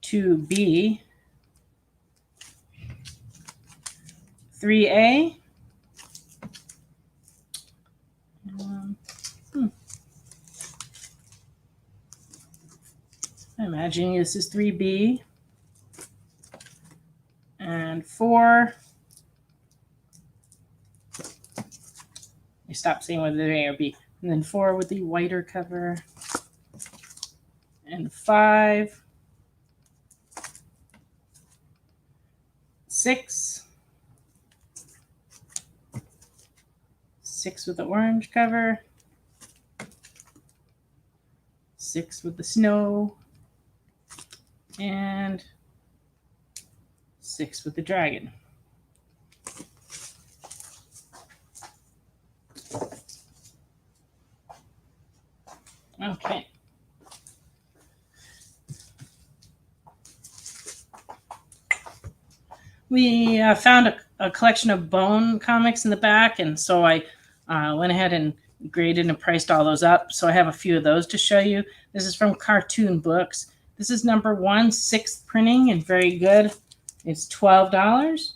2B. 3A. I'm imagining this is 3B. And 4. I stopped saying whether they're A or B. And then 4 with the whiter cover. And 5. 6. 6 with the orange cover. 6 with the snow. And 6 with the dragon. Okay. We found a collection of Bone comics in the back, and so I went ahead and graded and priced all those up. So I have a few of those to show you. This is from Cartoon Books. This is number 1, 6th printing, and very good. It's $12.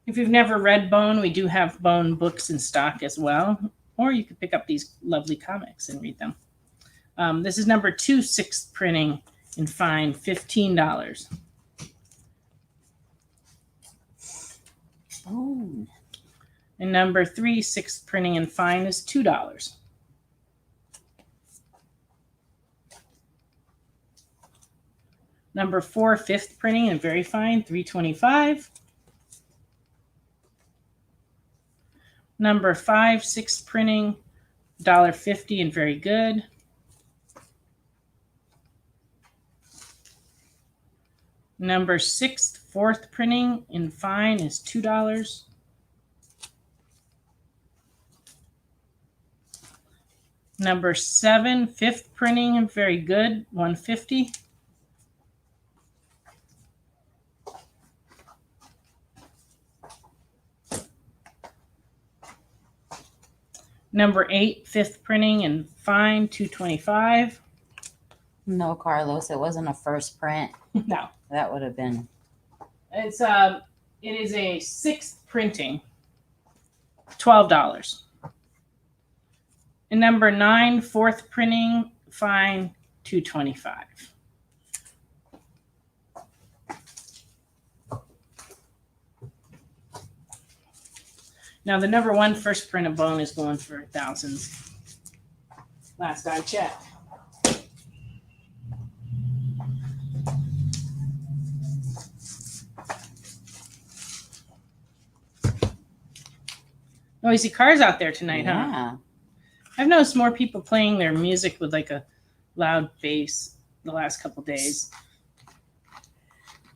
If you've never read Bone, we do have Bone books in stock as well. Or you could pick up these lovely comics and read them. This is number 2, 6th printing, and fine, $15. Oh. And number 3, 6th printing, and fine is $2. Number 4, 5th printing, and very fine, $3.25. Number 5, 6th printing, $1.50, and very good. Number 6, 4th printing, and fine is $2. Number 7, 5th printing, and very good, $1.50. Number 8, 5th printing, and fine, $2.25. No, Carlos, it wasn't a first print. No, That would have been. it is a 6th printing, $12. And number 9, 4th printing, fine, $2.25. Now the number 1 first print of Bone is going for thousands. Last I checked. Noisy cars out there tonight, huh? Yeah. I've noticed more people playing their music with like a loud bass the last couple days.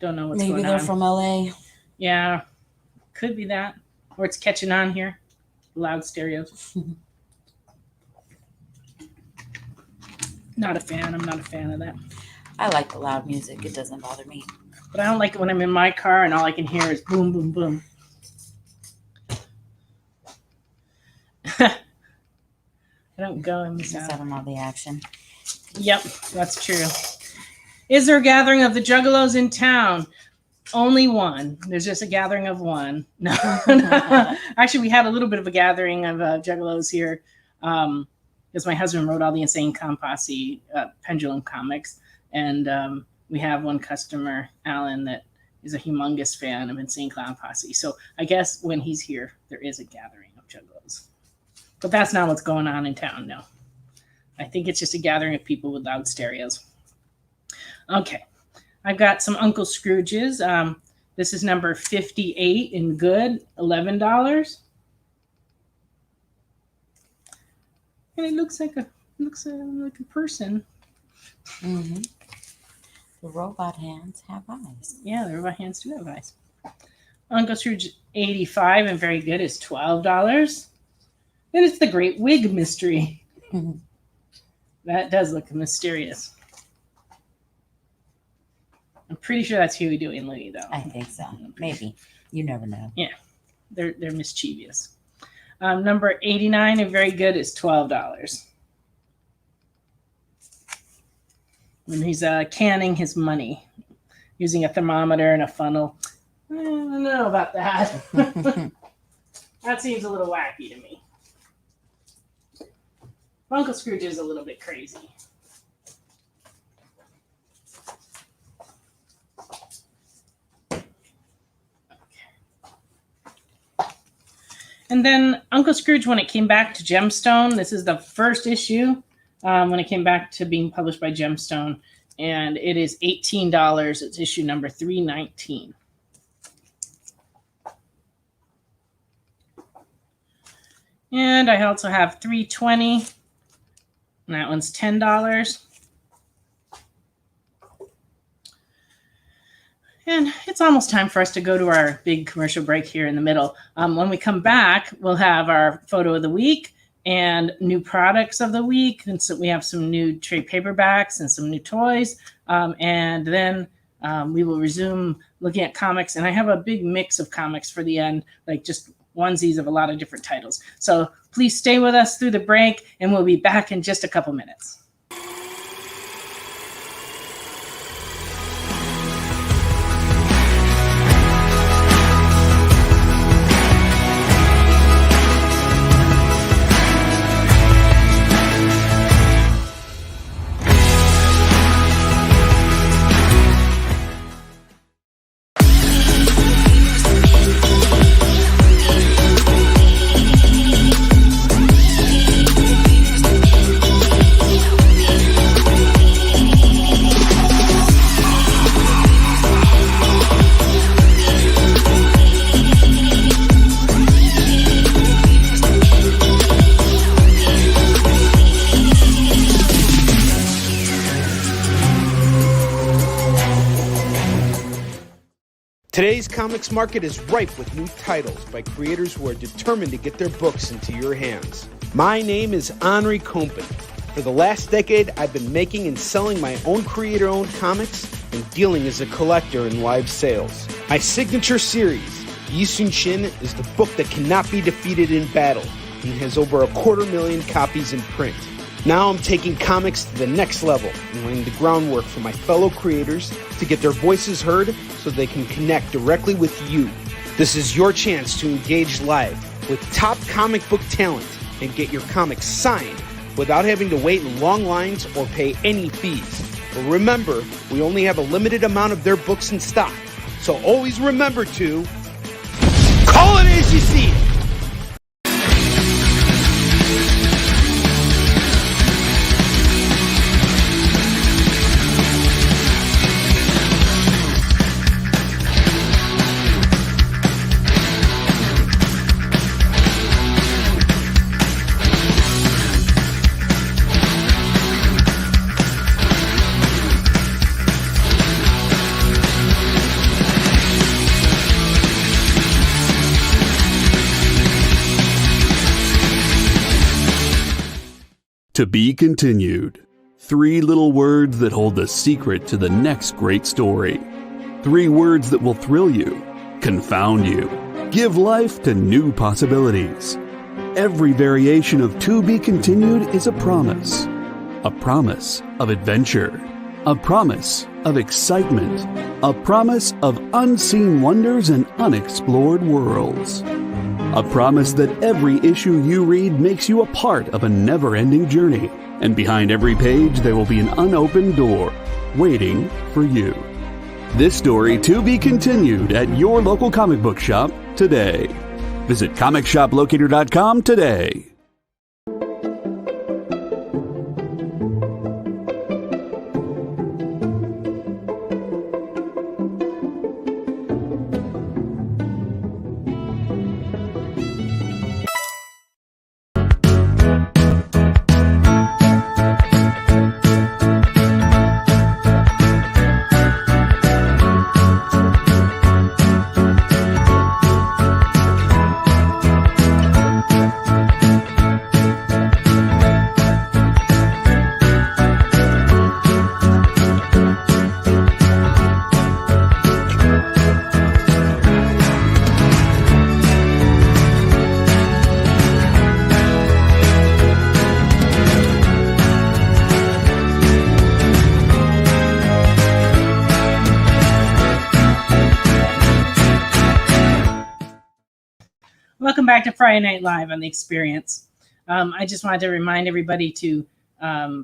Don't know what's Maybe going they're on. from LA. Yeah, could be that. Or it's catching on here. Loud stereos. Not a fan. I'm not a fan of that. I like the loud music. It doesn't bother me. But I don't like it when I'm in my car and all I can hear is boom, boom, boom. I don't go and miss Just I out. don't know the action. Yep, that's true. Is there a gathering of the Juggalos in town? Only one. There's just a gathering of one. No. Actually, we had a little bit of a gathering of Juggalos here because my husband wrote all the Insane Clown Posse Pendulum comics. And we have one customer, Alan, that is a humongous fan of Insane Clown Posse. So I guess when he's here, there is a gathering of Juggalos. But that's not what's going on in town, no. I think it's just a gathering of people with loud stereos. Okay. I've got some Uncle Scrooges. This is number 58 in good, $11. And it looks like a person. Mm-hmm. The robot hands have eyes. Yeah, the robot hands do have eyes. Uncle Scrooge 85 and very good is $12. And it's the Great Wig Mystery. That does look mysterious. I'm pretty sure that's Huey, Dewey, and Louie, though. I think so. Maybe. You never know. They're mischievous. Number 89 and very good is $12. When he's canning his money using a thermometer and a funnel. I don't know about that. That seems a little wacky to me. Uncle Scrooge is a little bit crazy. And then Uncle Scrooge, when it came back to Gemstone, this is the first issue when it came back to being published by Gemstone, and it is $18. It's issue number 319. And I also have 320, and that one's $10. And it's almost time for us to go to our big commercial break here in the middle. When we come back, we'll have our photo of the week, and new products of the week. And so we have some new trade paperbacks and some new toys. And then we will resume looking at comics. And I have a big mix of comics for the end, like just onesies of a lot of different titles. So please stay with us through the break, and we'll be back in just a couple minutes. Today's comics market is ripe with new titles by creators who are determined to get their books into your hands. My name is Henri Compen. For the last decade, I've been making and selling my own creator-owned comics and dealing as a collector in live sales. My signature series, Yi Sun Shin, is the book that cannot be defeated in battle and has over 250,000 copies in print. Now I'm taking comics to the next level and laying the groundwork for my fellow creators to get their voices heard so they can connect directly with you. This is your chance to engage live with top comic book talent and get your comics signed without having to wait in long lines or pay any fees. But remember, we only have a limited amount of their books in stock, so always remember to call it as you see it. To be continued. 3 little words that hold the secret to the next great story. 3 words that will thrill you, confound you, give life to new possibilities. Every variation of To Be Continued is a promise of adventure, a promise of excitement, a promise of unseen wonders and unexplored worlds. A promise that every issue you read makes you a part of a never-ending journey, and behind every page there will be an unopened door waiting for you. This story to be continued at your local comic book shop today. Visit comicshoplocator.com today. Welcome back to Friday Night Live on The Experience. I just wanted to remind everybody to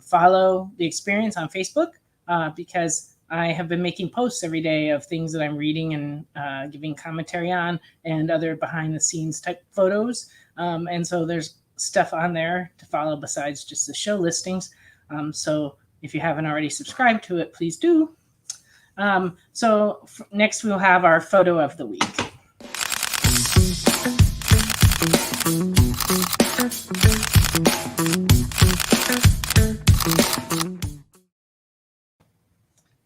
follow The Experience on Facebook because I have been making posts every day of things that I'm reading and giving commentary on and other behind the scenes type photos. And so there's stuff on there to follow besides just the show listings. So if you haven't already subscribed to it, please do. Next we'll have our photo of the week.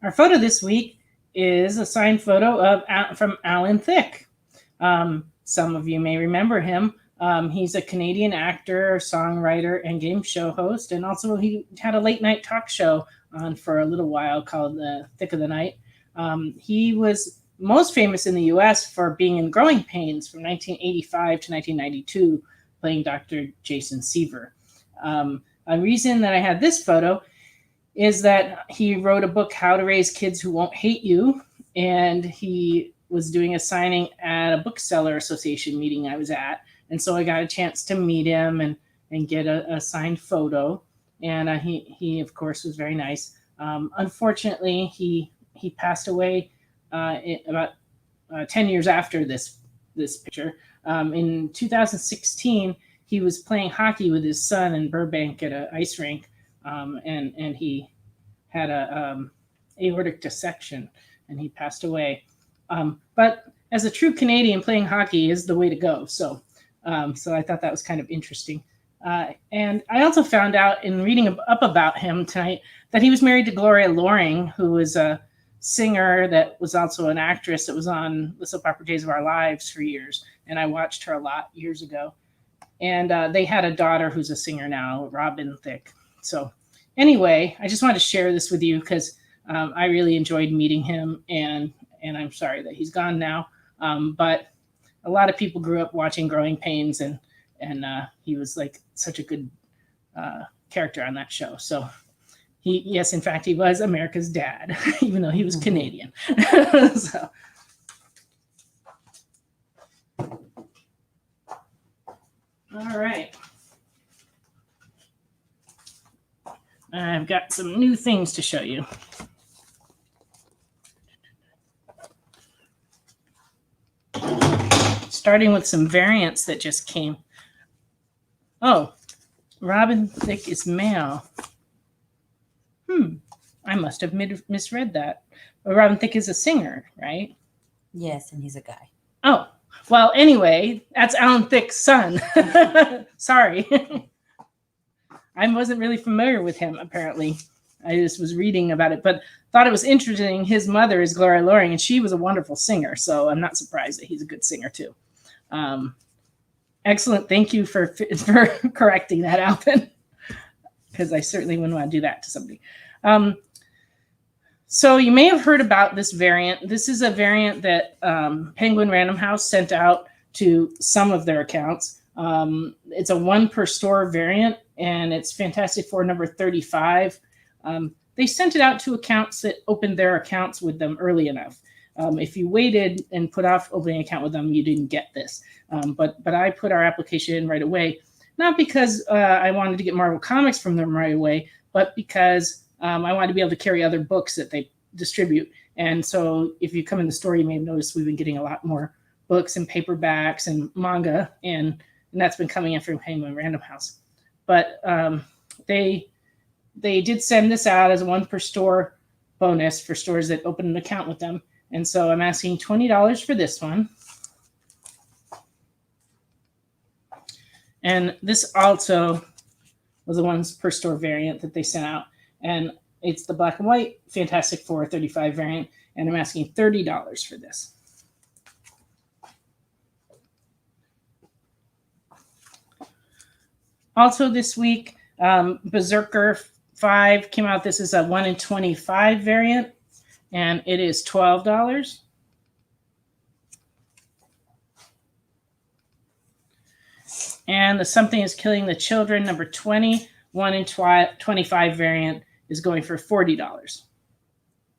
Our photo this week is a signed photo of from Alan Thicke. Some of you may remember him He's a Canadian actor, songwriter, and game show host. And also he had a late night talk show on for a little while called The Thick of the Night. He was most famous in the U.S. for being in Growing Pains from 1985 to 1992, playing Dr. Jason Seaver. A reason that I had this photo is that he wrote a book, How to Raise Kids Who Won't Hate You, and he was doing a signing at a bookseller association meeting I was at. And so I got a chance to meet him and get a signed photo. And he, of course, was very nice. Unfortunately, he passed away about 10 years after this picture. In 2016, he was playing hockey with his son in Burbank at an ice rink, and he had a aortic dissection, and he passed away. But as a true Canadian, playing hockey is the way to go. So I thought that was kind of interesting. And I also found out in reading up about him tonight that he was married to Gloria Loring, who was a singer that was also an actress that was on the soap opera Days of Our Lives for years. And I watched her a lot years ago. And they had a daughter who's a singer now, Robin Thicke. So anyway, I just wanted to share this with you because I really enjoyed meeting him, and I'm sorry that he's gone now. But a lot of people grew up watching Growing Pains, and he was like such a good character on that show. So yes, in fact, he was America's dad, even though he was Canadian. So. All right. I've got some new things to show you. Starting with some variants that just came. Oh, Robin Thicke is male. I must have misread that. But Robin Thicke is a singer, right? Yes, and he's a guy. Oh, well, anyway, that's Alan Thicke's son. Sorry. I wasn't really familiar with him, apparently. I just was reading about it, but thought it was interesting. His mother is Gloria Loring, and she was a wonderful singer, so I'm not surprised that he's a good singer, too. Excellent. Thank you for correcting that, Alvin, because I certainly wouldn't want to do that to somebody. So you may have heard about this variant. This is a variant that Penguin Random House sent out to some of their accounts. It's a 1 per store variant, and it's Fantastic Four number 35. They sent it out to accounts that opened their accounts with them early enough. If you waited and put off opening an account with them, you didn't get this. But I put our application in right away, not because I wanted to get Marvel Comics from them right away, but because I wanted to be able to carry other books that they distribute. And so if you come in the store, you may have noticed we've been getting a lot more books and paperbacks and manga, and that's been coming in from Penguin Random House. But they did send this out as a 1 per store bonus for stores that open an account with them. And so I'm asking $20 for this one. And this also was a 1 per store variant that they sent out. And it's the black and white Fantastic Four 35 variant. And I'm asking $30 for this. Also this week, Berserker 5 came out. This is a 1 in 25 variant, and it is $12. And the Something is Killing the Children, number 20, 1 in 25 variant is going for $40.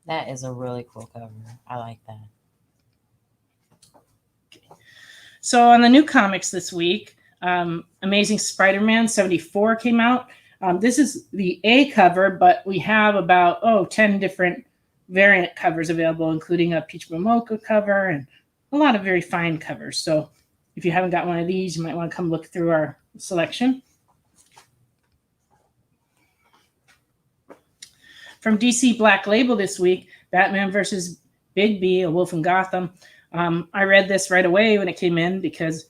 That is a really cool cover. I like that. Okay. So on the new comics this week, Amazing Spider-Man 74 came out. This is the A cover, but we have about 10 different variant covers available, including a Peach Momoko cover and a lot of very fine covers. So if you haven't got one of these, you might want to come look through our selection. From DC Black Label this week, Batman versus Bigby, A Wolf in Gotham. I read this right away when it came in because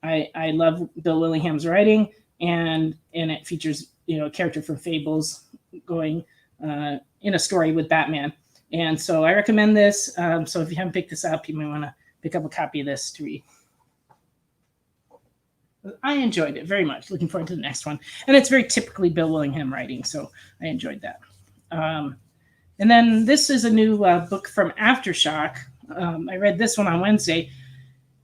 I love Bill Willingham's writing, and it features a character from Fables going in a story with Batman. And so I recommend this. So if you haven't picked this up, you might want to pick up a copy of this to read. I enjoyed it very much. Looking forward to the next one. And it's very typically Bill Willingham writing, so I enjoyed that. And then this is a new book from Aftershock. I read this one on Wednesday,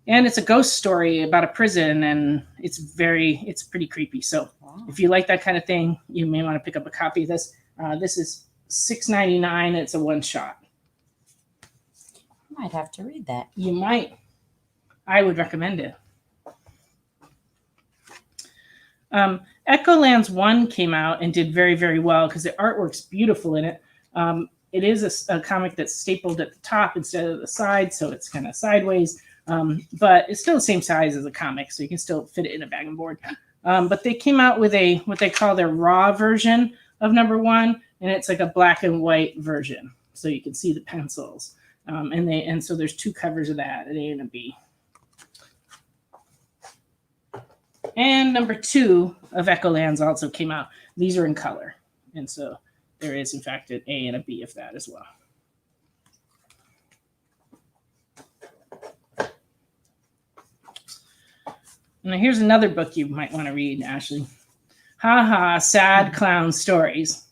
and it's a ghost story about a prison, and it's pretty creepy. So if you like that kind of thing, you may want to pick up a copy of this. This is $6.99. It's a one-shot. I might have to read that. You might. I would recommend it. Echolands 1 came out and did very, very well because the artwork's beautiful in it. It is a comic that's stapled at the top instead of the side, so it's kind of sideways. But it's still the same size as a comic, so you can still fit it in a bag and board. But they came out with what they call their raw version of #1, and it's like a black and white version, so you can see the pencils. And so there's 2 covers of that, an A and a B. And #2 of Echolands also came out. These are in color. And so there is, in fact, an A and a B of that as well. And here's another book you might want to read, Ashley. Ha Ha, Sad Clown Stories.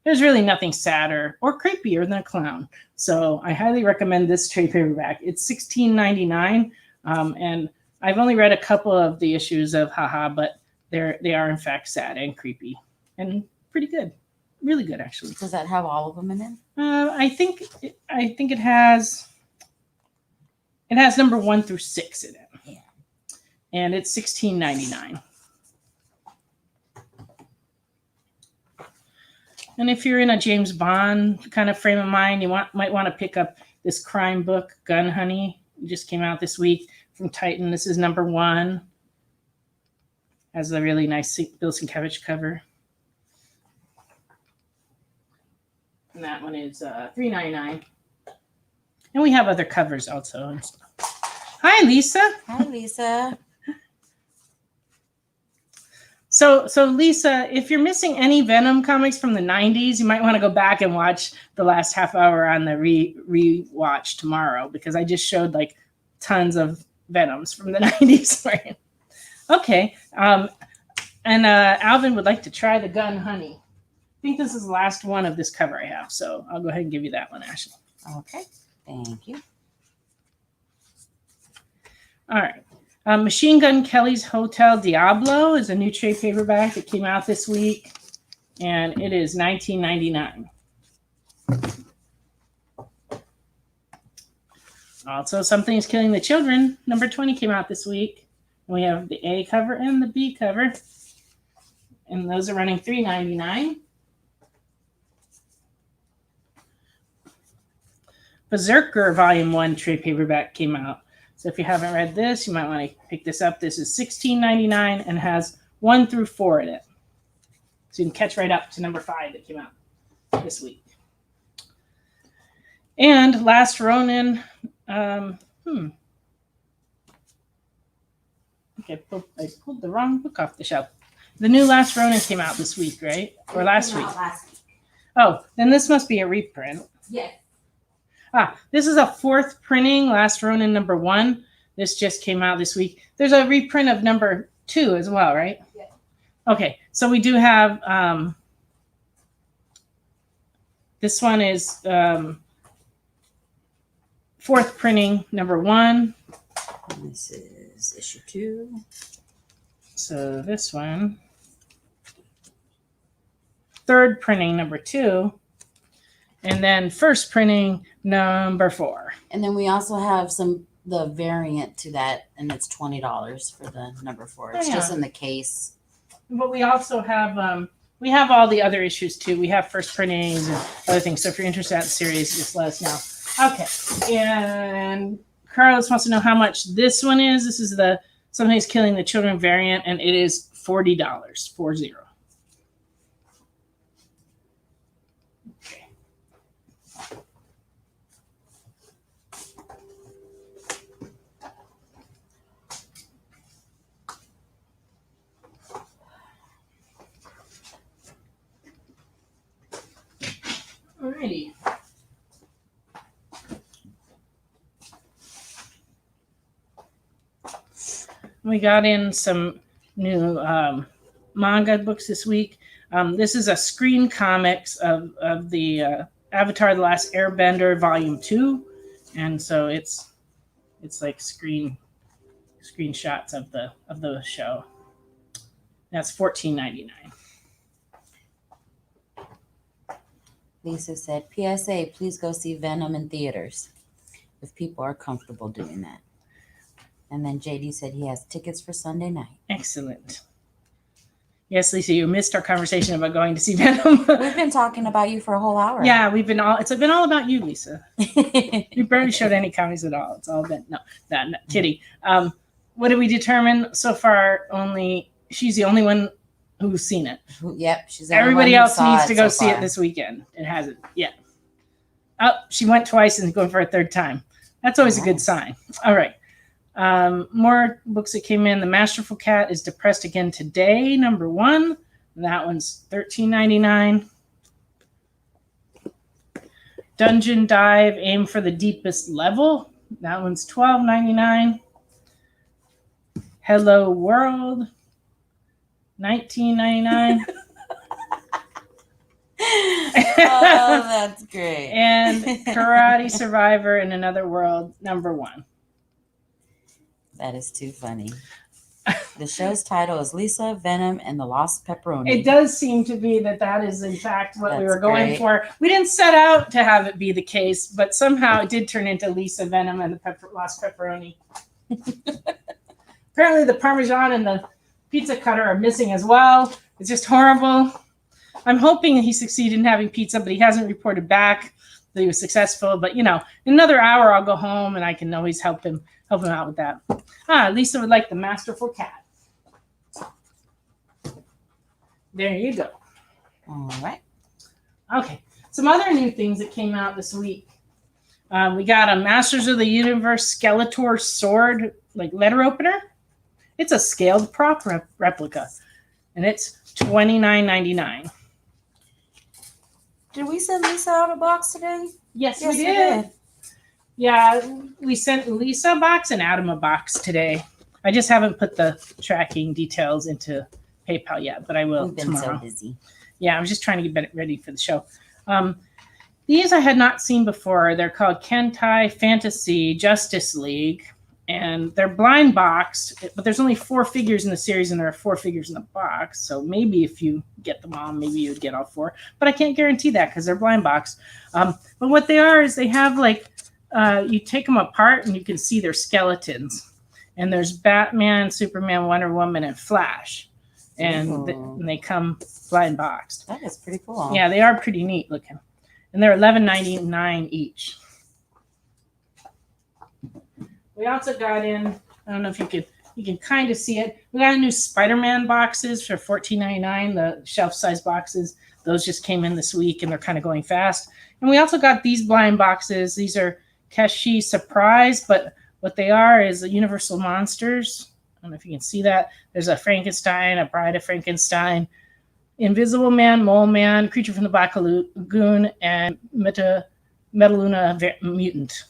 There's really nothing sadder or creepier than a clown. So I highly recommend this trade paperback. It's $16.99. And I've only read a couple of the issues of Ha Ha, but they are in fact sad and creepy and pretty good. Really good, actually. Does that have all of them in it? I think it has #1 through 6 in it. Yeah. And it's $16.99. And if you're in a James Bond kind of frame of mind, you might want to pick up this crime book, Gun Honey. It just came out this week from Titan. This is #1. Has a really nice Bill Sienkiewicz cover. And that one is $3.99. And we have other covers also and stuff. Hi, Lisa. Hi, Lisa. So Lisa, if you're missing any Venom comics from the 90s, you might want to go back and watch the last half hour on the re-watch tomorrow, because I just showed like tons of Venoms from the 90s. Okay. And Alvin would like to try the Gun Honey. I think this is the last one of this cover I have, so I'll go ahead and give you that one, Ashley. Okay. Thank you. All right. Machine Gun Kelly's Hotel Diablo is a new trade paperback that came out this week, and it is $19.99. Also, Something is Killing the Children, #20 came out this week. And we have the A cover and the B cover, and those are running $3.99. Berserker Volume 1 trade paperback came out. So if you haven't read this, you might want to pick this up. This is $16.99 and has 1 through 4 in it. So you can catch right up to #5 that came out this week. And Last Ronin. Okay, I pulled the wrong book off the shelf. The new Last Ronin came out this week, right? Or last week? Oh, then this must be a reprint. Yes. This is a 4th printing, Last Ronin #1. This just came out this week. There's a reprint of #2 as well, right? Yes. Okay, so we do have, this one is 4th printing #1. And this is issue 2. So this one, 3rd printing #2. And then 1st printing #4. And then we also have the variant to that, and it's $20 for the #4. It's just in the case. But we also have we have all the other issues too. We have 1st printings and other things. So if you're interested in that series, just let us know. Okay. And Carlos wants to know how much this one is. This is the Somebody's Killing the Children variant, and it is $40. 40. Okay. Alrighty. we got in some new manga books this week. This is a Screen Comics of the Avatar: The Last Airbender Volume 2, and so it's like screenshots of the show. That's $14.99. Lisa said, PSA, please go see Venom in theaters if people are comfortable doing that. And then JD said he has tickets for Sunday night. Excellent. Yes, Lisa, you missed our conversation about going to see Venom. We've been talking about you for a whole hour. Yeah, it's been all about you, Lisa. We barely showed any comics at all. It's all been no, kidding. What did we determine so far? She's the only one who's seen it. Yep, she's the Everybody only one who else saw needs to go so see far. it this weekend. It hasn't yet. Oh, she went twice and is going for a third time. That's always a good sign. All right. More books that came in. The Masterful Cat is depressed again today, number 1. That one's $13.99. Dungeon Dive, Aim for the Deepest Level. That one's $12.99. Hello World, $19.99. Oh, that's great. And Karate Survivor in Another World, number 1. That is too funny. The show's title is Lisa, Venom, and the Lost Pepperoni. It does seem to be that is in fact what we That's were going great. for. We didn't set out to have it be the case, but somehow it did turn into Lisa, Venom, and the Lost Pepperoni. Apparently the Parmesan and the pizza cutter are missing as well. It's just horrible. I'm hoping he succeeded in having pizza, but he hasn't reported back that he was successful. But, in another hour I'll go home and I can always help him out with that. Lisa would like the Masterful Cat. There you go. All right. Okay. Some other new things that came out this week. We got a Masters of the Universe Skeletor sword, letter opener. It's a scaled prop replica, and it's $29.99. Did we send Lisa out a box today? Yes, we did. Yeah, we sent Lisa a box and Adam a box today. I just haven't put the tracking details into PayPal yet, but I will We've been tomorrow. so busy. Yeah, I was just trying to get ready for the show. These I had not seen before. They're called Kentai Fantasy Justice League, and they're blind boxed, but there's only 4 figures in the series, and there are 4 figures in the box. So maybe if you get them all, maybe you would get all 4. But I can't guarantee that because they're blind boxed. But what they are is they have you take them apart and you can see their skeletons. And there's Batman, Superman, Wonder Woman, and Flash. And they come blind boxed. That is pretty cool. Yeah, they are pretty neat looking. And they're $11.99 each. We also got in, I don't know if you can kind of see it. We got new Spider-Man boxes for $14.99, the shelf-size boxes. Those just came in this week, and they're kind of going fast. And we also got these blind boxes. These are Keshi Surprise, but what they are is Universal Monsters. I don't know if you can see that. There's a Frankenstein, a Bride of Frankenstein, Invisible Man, Mole Man, Creature from the Black Lagoon, and Metaluna Mutant.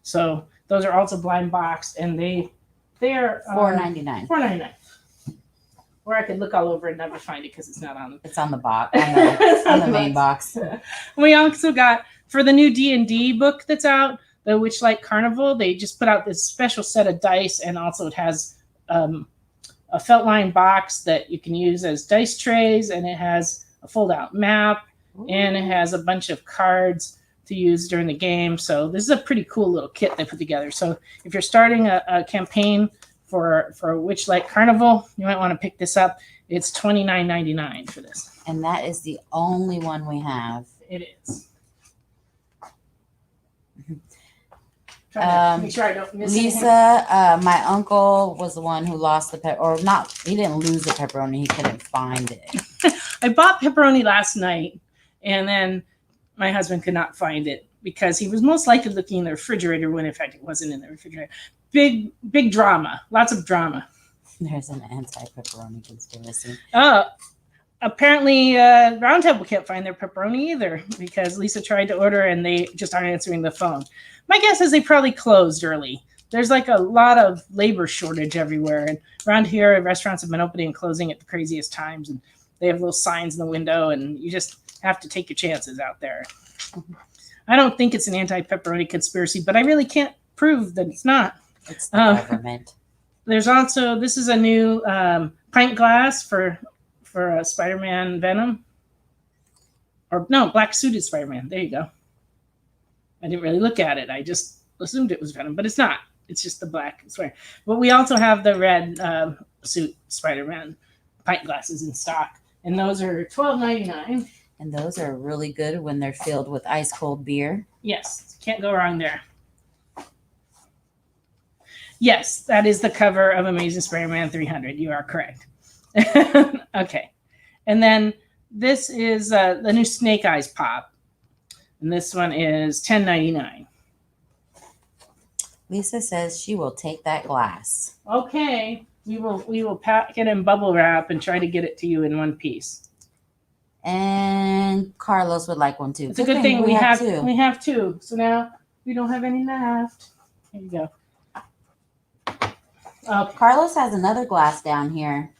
So those are also blind boxed, and they are $4.99. $4.99. Or I could look all over and never find it because it's not on. It's on the box, on the main box. We also got, for the new D&D book that's out, the Witchlight Carnival, they just put out this special set of dice, and also it has a felt line box that you can use as dice trays, and it has a fold-out map, and it has a bunch of cards to use during the game. So this is a pretty cool little kit they put together. So if you're starting a campaign for Witchlight Carnival, you might want to pick this up. It's $29.99 for this. And that is the only one we have. It is. Um, Make sure I don't miss Lisa, my uncle was the one who lost the he didn't lose the pepperoni, he couldn't find it. I bought pepperoni last night, and then my husband could not find it because he was most likely looking in the refrigerator when in fact it wasn't in the refrigerator. Big drama, lots of drama. There's an anti-pepperoni conspiracy. Apparently Roundtable can't find their pepperoni either because Lisa tried to order and they just aren't answering the phone. My guess is they probably closed early. there's like a lot of labor shortage everywhere. And around here, restaurants have been opening and closing at the craziest times. And they have little signs in the window, and you just have to take your chances out there. I don't think it's an anti-pepperoni conspiracy, but I really can't prove that it's not. It's the government. There's also, this is a new pint glass for Spider-Man Venom. Or no, black suited Spider-Man. There you go. I didn't really look at it. I just assumed it was Venom, but it's not. It's just the black Spider-Man. But we also have the red suit Spider-Man pint glasses in stock. And those are $12.99. And those are really good when they're filled with ice cold beer. Yes, can't go wrong there. Yes, that is the cover of Amazing Spider-Man 300. You are correct. Okay. And then this is the new Snake Eyes Pop. And this one is $10.99. Lisa says she will take that glass. Okay. We will pack it in bubble wrap and try to get it to you in one piece. And Carlos would like one too. It's a good thing we have two. We have two. So now we don't have any left. Here you go. Carlos has another glass down here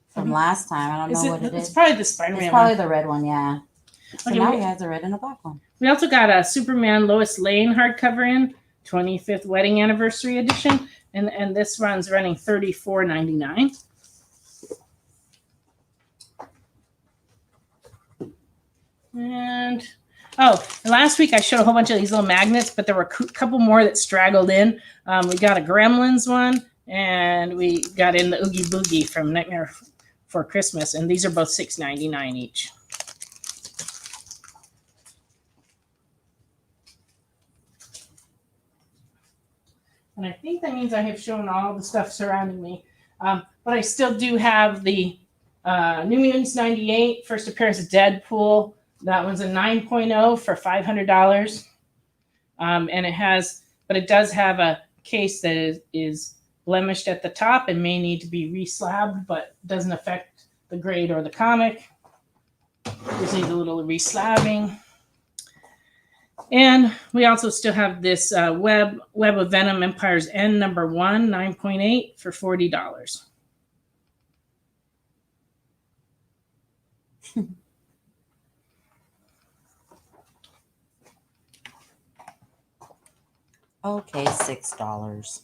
from last time. I don't know what it is. It's probably the Spider-Man one. It's probably the red one, yeah. So Okay, now he has a red and a black one. We also got a Superman Lois Lane hardcover in, 25th wedding anniversary edition, and this one's running $34.99. And last week I showed a whole bunch of these little magnets, but there were a couple more that straggled in. We got a Gremlins one, and we got in the Oogie Boogie from Nightmare Before Christmas, and these are both $6.99 each. And I think that means I have shown all the stuff surrounding me. But I still do have the New Mutants 98, first appearance of Deadpool. That one's a 9.0 for $500. And it does have a case that is blemished at the top and may need to be reslabbed, but doesn't affect the grade or the comic. Just needs a little reslabbing. And we also still have this Web of Venom Empire's End #1, 9.8 for $40. Okay, $6.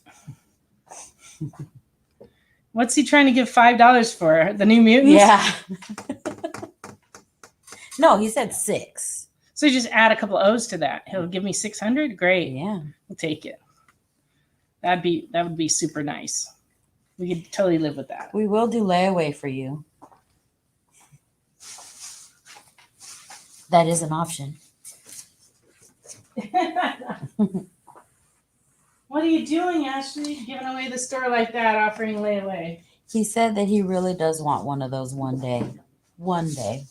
What's he trying to give $5 for? The New Mutants? Yeah. No, he said 6. So you just add a couple O's to that. He'll give me 600. Great. Yeah. We'll take it. That would be super nice. We could totally live with that. We will do layaway for you. That is an option. What are you doing, Ashley? Giving away the store like that, offering layaway. He said that he really does want one of those one day. One day.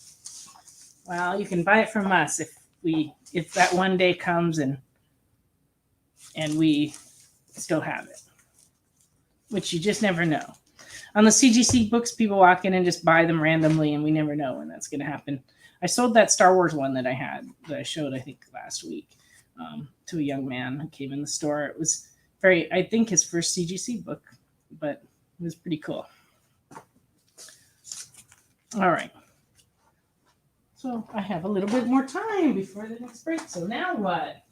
Well, you can buy it from us if that one day comes and we still have it, which you just never know. On the CGC books, people walk in and just buy them randomly, and we never know when that's going to happen. I sold that Star Wars one that I showed, I think, last week to a young man who came in the store. It was I think his first CGC book, but it was pretty cool. All right. So I have a little bit more time before the next break. So now what?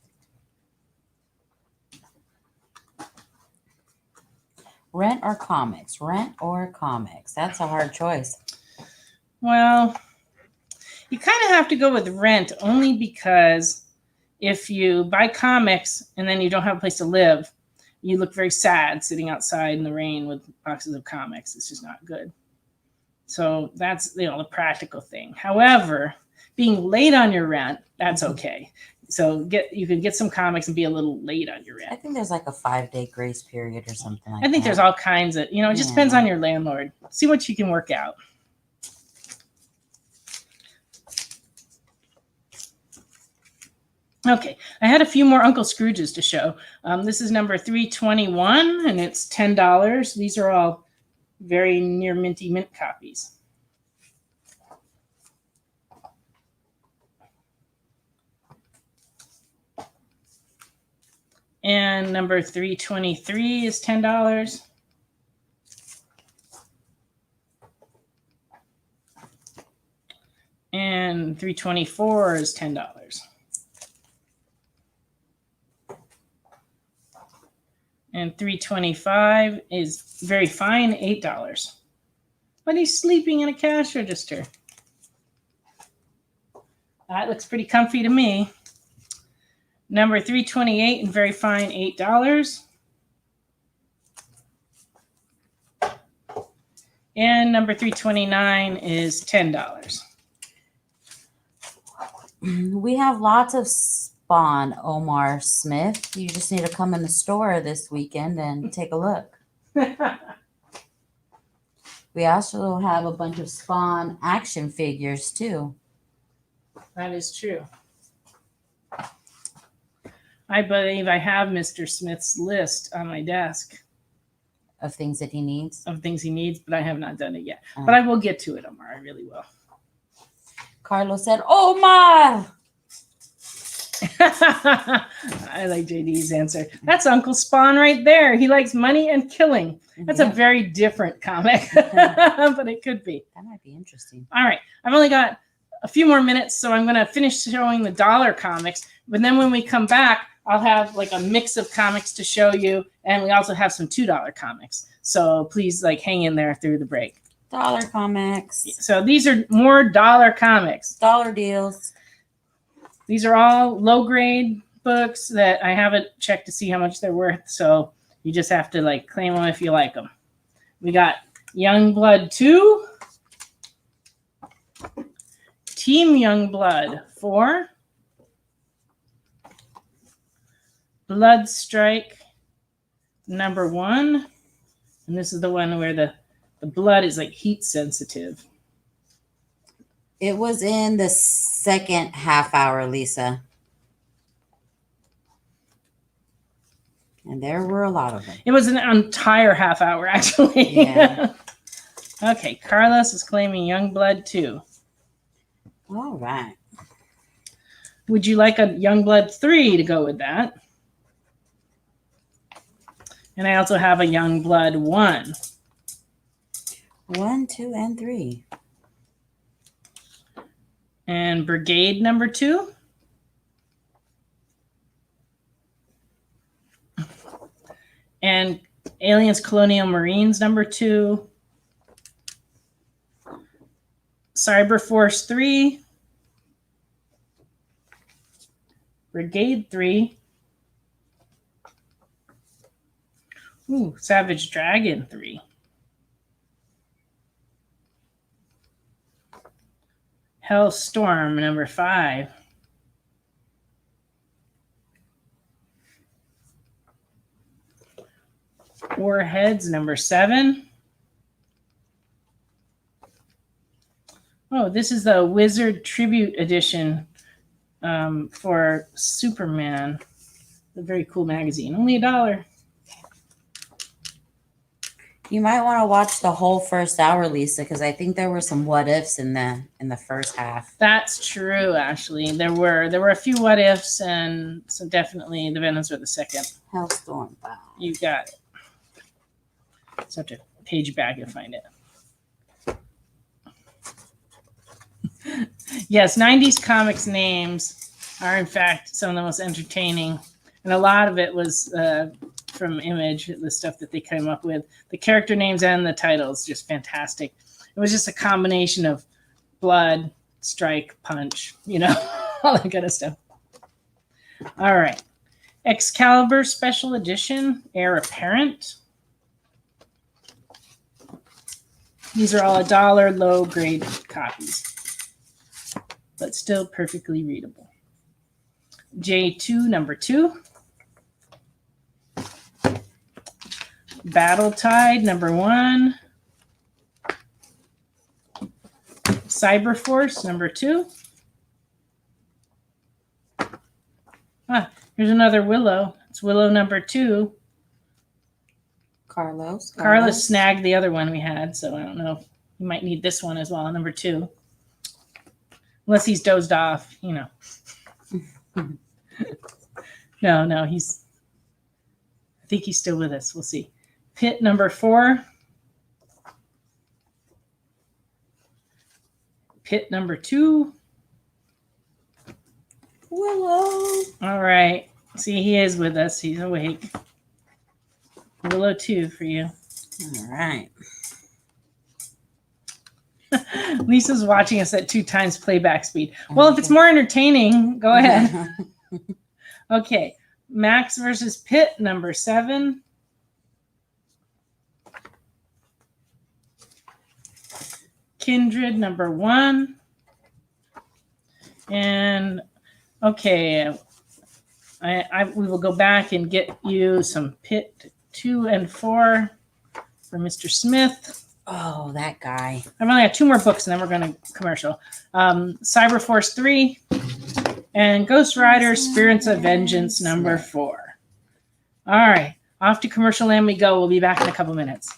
Rent or comics? Rent or comics? That's a hard choice. Well, you kind of have to go with rent only because if you buy comics and then you don't have a place to live, you look very sad sitting outside in the rain with boxes of comics. It's just not good. So that's, the practical thing. However, being late on your rent, that's okay. So you can get some comics and be a little late on your rent. I think there's like a 5-day grace period or something like I think that. there's all kinds of, it just depends on your landlord. See what you can work out. Okay, I had a few more Uncle Scrooges to show. This is number 321, and it's $10. These are all very near minty mint copies. And number 323 is $10. And 324 is $10. And 325 is very fine, $8. But he's sleeping in a cash register. That looks pretty comfy to me. Number 328 and very fine, $8. And number 329 is $10. We have lots of Spawn, Omar Smith. You just need to come in the store this weekend and take a look. We also have a bunch of Spawn action figures too. That is true. I believe I have Mr. Smith's list on my desk Of things that he needs. of things he needs, but I have not done it yet. But I will get to it, Omar. I really will. Carlos said, Omar! I like JD's answer. That's Uncle Spawn right there. He likes money and killing. That's a very different comic, but it could be. That might be interesting. All right. I've only got a few more minutes, so I'm going to finish showing the dollar comics. But then when we come back, I'll have like a mix of comics to show you. And we also have some $2 comics. So please like hang in there through the break. Dollar comics. So these are more dollar comics. Dollar deals. These are all low grade books that I haven't checked to see how much they're worth. So you just have to like claim them if you like them. We got Youngblood 2, Team Youngblood 4, Blood Strike number 1. And this is the one where the blood is like heat sensitive. It was in the second half hour, Lisa. And there were a lot of them. It was an entire half hour, actually. Yeah. Okay, Carlos is claiming Youngblood 2. All right. Would you like a Youngblood 3 to go with that? And I also have a Youngblood 1. 1, 2, and 3. And Brigade number 2. And Aliens Colonial Marines number 2. Cyber Force 3. Brigade 3. Ooh, Savage Dragon 3. Hellstorm number 5. Warheads number 7. Oh, this is the Wizard Tribute Edition for Superman. A very cool magazine. Only $1. You might want to watch the whole first hour, Lisa, because I think there were some what ifs in the first half. That's true, Ashley. There were a few what ifs, and so definitely the Venoms were the second. Hellstorm. Wow. You got it. Just have to page back and find it. Yes, 90s comics names are in fact some of the most entertaining, and a lot of it was from Image, the stuff that they came up with. The character names and the titles, just fantastic. It was just a combination of blood, strike, punch, all that kind of stuff. All right. Excalibur Special Edition, Heir Apparent. These are all $1 low grade copies, but still perfectly readable. J2 number 2. Battle Tide number 1. Cyber Force number 2. Here's another Willow. It's Willow number 2. Carlos snagged the other one we had, so I don't know. You might need this one as well, number 2. Unless he's dozed off, No, he's I think he's still with us. We'll see. Pit number 4. Pit number 2. Willow. All right. See, he is with us. He's awake. Willow 2 for you. All right. Lisa's watching us at 2 times playback speed. Well, if it's more entertaining, go ahead. Okay. Max versus Pit number 7. Kindred number 1. And okay, we will go back and get you some Pit 2 and 4 for Mr. Smith. Oh, that guy. I've only got 2 more books, and then we're going to commercial. Cyber Force 3 and Ghost Rider Spirits of Vengeance number 4. All right, off to commercial land we go. We'll be back in a couple minutes.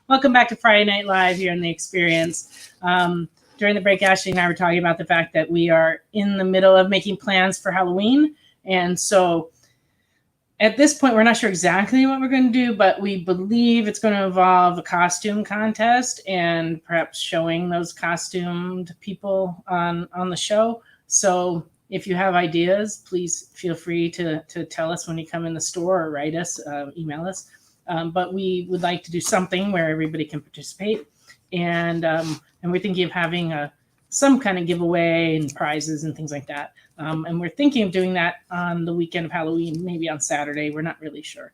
Welcome back to Friday Night Live here in The Experience. During the break, Ashley and I were talking about the fact that we are in the middle of making plans for Halloween. And so at this point, we're not sure exactly what we're going to do, but we believe it's going to involve a costume contest and perhaps showing those costumed people on the show. So if you have ideas, please feel free to tell us when you come in the store or write us, email us. But we would like to do something where everybody can participate. And we're thinking of having some kind of giveaway and prizes and things like that. And we're thinking of doing that on the weekend of Halloween, maybe on Saturday. We're not really sure.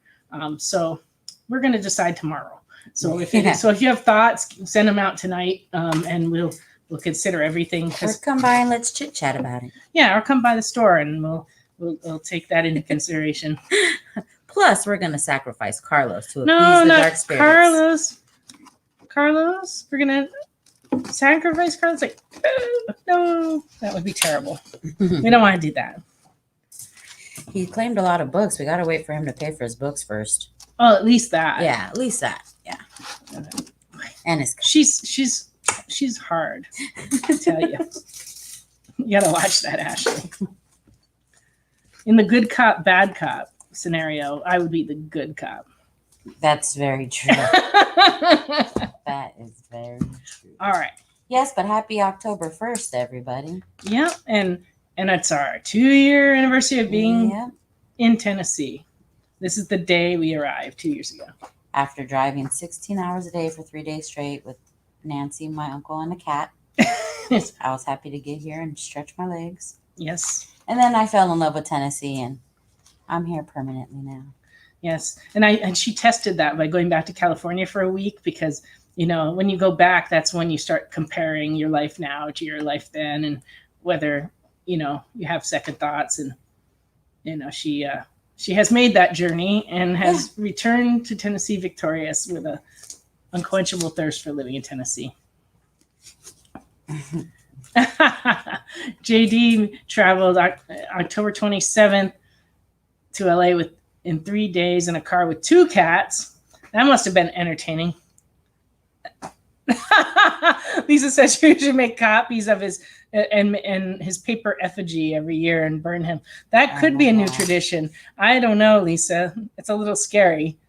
So we're going to decide tomorrow. So if you have thoughts, send them out tonight, and we'll consider everything. Or come by and let's chit chat about it. Yeah, or come by the store and we'll take that into consideration. Plus, we're going to sacrifice Carlos to appease the dark spirits. Carlos. We're going to sacrifice Carlos. Like, no, that would be terrible. We don't want to do that. He claimed a lot of books. We got to wait for him to pay for his books first. Oh, at least that. Yeah, at least that. Yeah. And his She's hard. I tell you. You gotta watch that, Ashley. In the good cop, bad cop scenario, I would be the good cop. That's very true. That is very true. All right. Yes, but happy October 1st, everybody. Yeah, and it's our 2-year anniversary of being in Tennessee. This is the day we arrived 2 years ago. After driving 16 hours a day for 3 days straight with Nancy, my uncle, and a cat, I was happy to get here and stretch my legs. Yes. And then I fell in love with Tennessee, and I'm here permanently now. Yes, and she tested that by going back to California for a week because, you know, when you go back, that's when you start comparing your life now to your life then, and whether, you know, you have second thoughts. And, you know, she has made that journey and has returned to Tennessee victorious with a unquenchable thirst for living in Tennessee. JD traveled October 27th to LA in 3 days in a car with 2 cats. That must have been entertaining. Lisa says she should make copies of his and his paper effigy every year and burn him. That could be a new tradition. I don't know, Lisa. It's a little scary.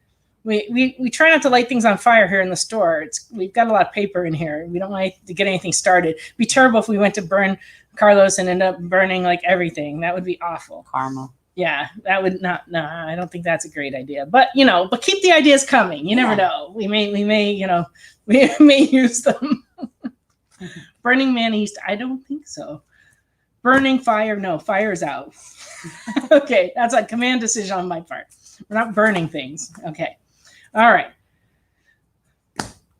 We try not to light things on fire here in the store. We've got a lot of paper in here. We don't like to get anything started. It'd be terrible if we went to burn Carlos and end up burning like everything. That would be awful. Karma. Yeah, that would not. No, I don't think that's a great idea. But but keep the ideas coming. You never know. We may we may use them. Burning Man East. I don't think so. Burning fire. No, fire is out. Okay, that's a command decision on my part. We're not burning things. Okay. All right.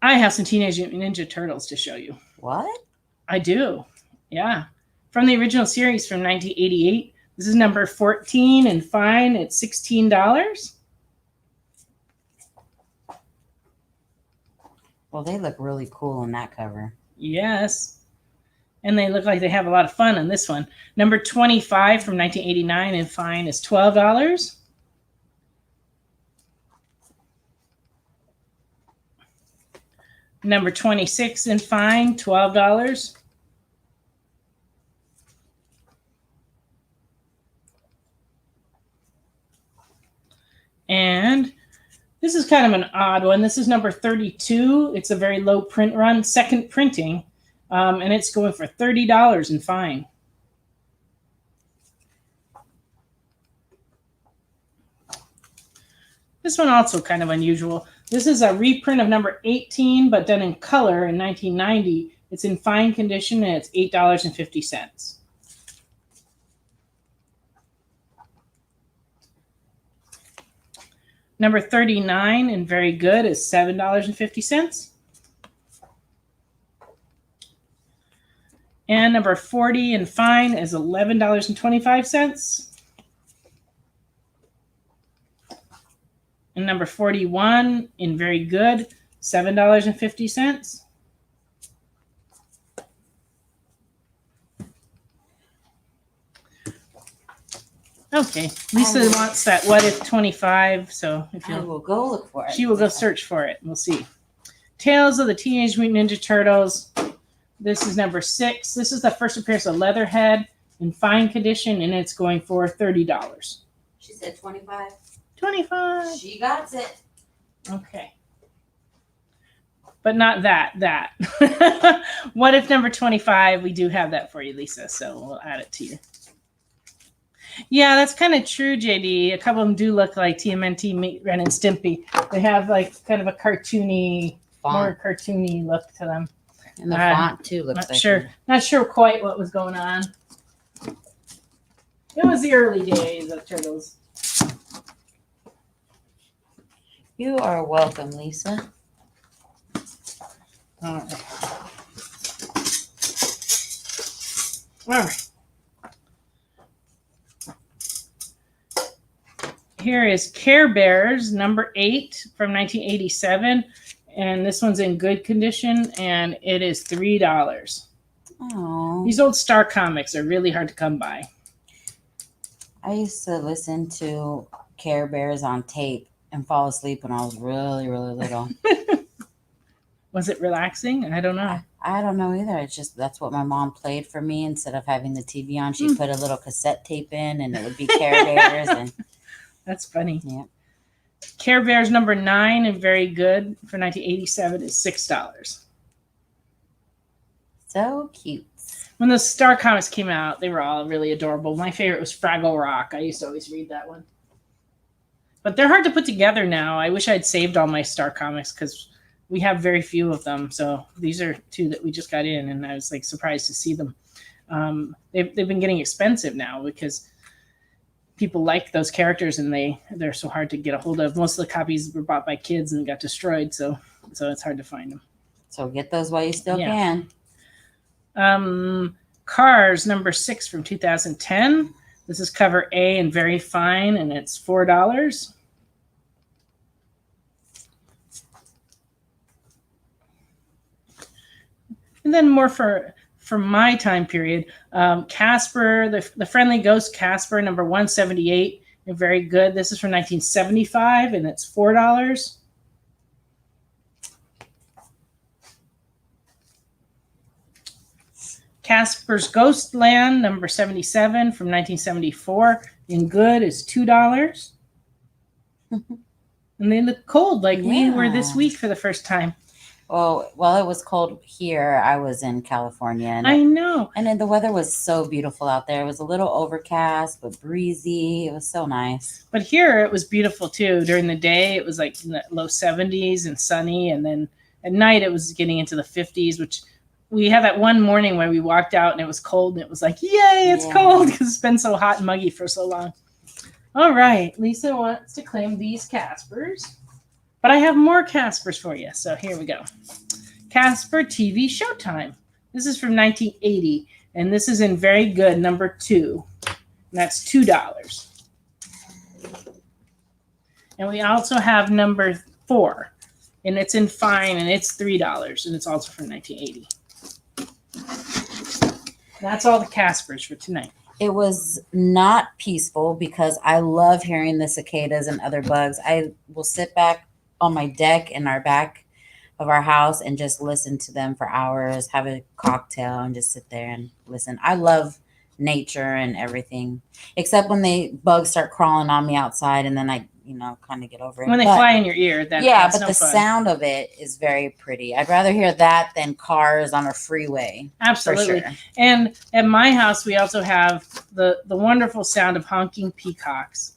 I have some Teenage Mutant Ninja Turtles to show you. What? I do. Yeah. From the original series from 1988. This is number 14 and fine at $16. Well, they look really cool on that cover. Yes. And they look like they have a lot of fun on this one. Number 25 from 1989 and fine is $12. Number 26 and fine, $12. And this is kind of an odd one. This is number 32. It's a very low print run, second printing, and it's going for $30 and fine. This one also kind of unusual. This is a reprint of number 18, but done in color in 1990. It's in fine condition, and it's $8.50. Number 39 and very good is $7.50. And number 40 and fine is $11.25. And number 41 in very good, $7.50. Okay, Lisa wants that What If 25, so if I will go look for it. She will go search for it. We'll see. Tales of the Teenage Mutant Ninja Turtles. This is number 6. This is the first appearance of Leatherhead in fine condition, and it's going for $30. She said 25. 25. She got it. Okay. But not that. What If number 25? We do have that for you, Lisa, so we'll add it to you. Yeah, that's kind of true, JD. A couple of them do look like TMNT Ren and Stimpy. They have like kind of a cartoony, more cartoony look to them. And the font too looks like Not sure quite what was going on. It was the early days of Turtles. You are welcome, Lisa. All right. All right. Here is Care Bears, number 8 from 1987. and this one's in good condition, and it is $3. Oh, These old Star comics are really hard to come by. I used to listen to Care Bears on tape and fall asleep when I was really, really little. Was it relaxing? I don't know. I don't know either. It's just that's what my mom played for me instead of having the TV on. She put a little cassette tape in, and it would be Care Bears. And That's funny. yeah, Care Bears number 9 and very good for 1987 is $6. so cute. When the Star comics came out, they were all really adorable. My favorite was Fraggle Rock. I used to always read that one. But they're hard to put together now. I wish I'd saved all my Star comics because we have very few of them. So these are 2 that we just got in, and I was like surprised to see them. They've been getting expensive now because people like those characters, and they're so hard to get a hold of. Most of the copies were bought by kids and got destroyed, so it's hard to find them. So get those while you still Yeah. can. Cars number 6 from 2010. This is cover A and very fine, and it's $4. And then more for my time period, Casper, the Friendly Ghost Casper, number 178, and very good. This is from 1975, and it's $4. Casper's Ghostland, number 77, from 1974, in good is $2. And they look cold, like we were this Yeah. week for the first time. Well, while it was cold here, I was in California, and I know. and then the weather was so beautiful out there. It was a little overcast but breezy. It was so nice. But here it was beautiful too. During the day, it was like in the low 70s and sunny. And then at night, it was getting into the 50s, which we had that one morning where we walked out and it was cold. And it was like, yay, it's Yeah. cold because it's been so hot and muggy for so long. All right. Lisa wants to claim these Caspers. But I have more Caspers for you. So here we go. Casper TV Showtime. This is from 1980. And this is in very good, number 2. And that's $2. And we also have number 4. And it's in fine, and it's $3. And it's also from 1980. That's all the Caspers for tonight. It was not peaceful because I love hearing the cicadas and other bugs. I will sit back on my deck in our back of our house and just listen to them for hours, have a cocktail, and just sit there and listen. I love nature and everything, except when the bugs start crawling on me outside, and then I, kind of get over it. When they But- fly in your ear, that's but no the fun. sound of it is very pretty. I'd rather hear that than cars on a freeway. Absolutely. For sure. And at my house, we also have the wonderful sound of honking peacocks.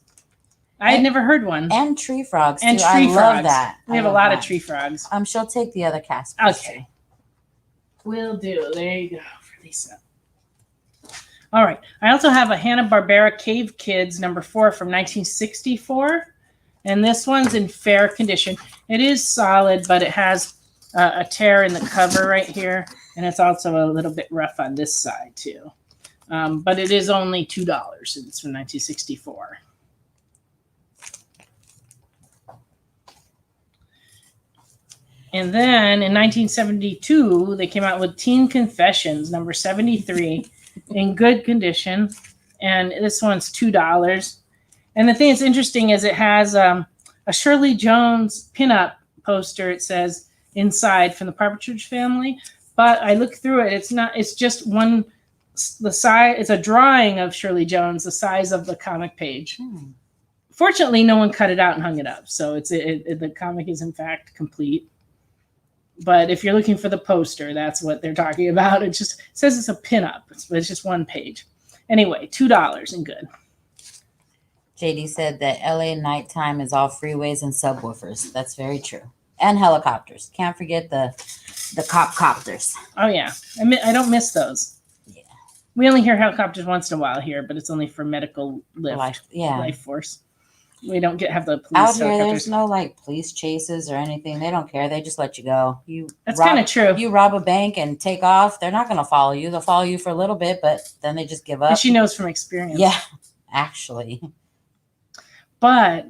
I had never heard one. And tree frogs, And too. tree I frogs. love that. We have I a love lot of that. tree frogs. She'll take the other Caspers. Okay. Will do. There you go for Lisa. All right. I also have a Hanna-Barbera Cave Kids number 4 from 1964. And this one's in fair condition. It is solid, but it has a tear in the cover right here. And it's also a little bit rough on this side, too. But it is only $2, and it's from 1964. And then in 1972, they came out with Teen Confessions, number 73, in good condition. And this one's $2. And the thing that's interesting is it has a Shirley Jones pinup poster. It says inside from the Partridge Family. But I looked through it. It's just one, the size, it's a drawing of Shirley Jones, the size of the comic page. Fortunately, no one it's out and hung it up. So the comic is in fact complete. But if you're looking for the poster, that's what they're talking about. It says it's a pinup. It's just one page. Anyway, $2 and good. JD said that LA nighttime is all freeways and subwoofers. That's very true. And helicopters. Can't forget the copters. Oh, yeah. I don't miss those. Yeah. We only hear helicopters once in a while here, but it's only for medical lift, Life force. We don't have the police Out here, helicopters. there's no police chases or anything. They don't care. They just let you go. That's kind of true. You rob a bank and take off. They're not going to follow you. They'll follow you for a little bit, but then they just give up. And she knows from experience. Yeah, actually. But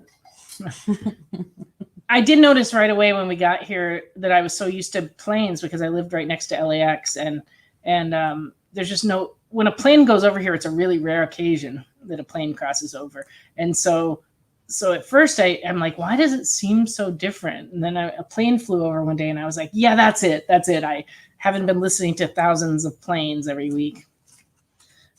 I did notice right away when we got here that I was so used to planes because I lived right next to LAX, and there's just no, when a plane goes over here, it's a really rare occasion that a plane crosses over. And so at first I'm like, why does it seem so different? And then a plane flew over one day and I was like, yeah, that's it. I haven't been listening to thousands of planes every week.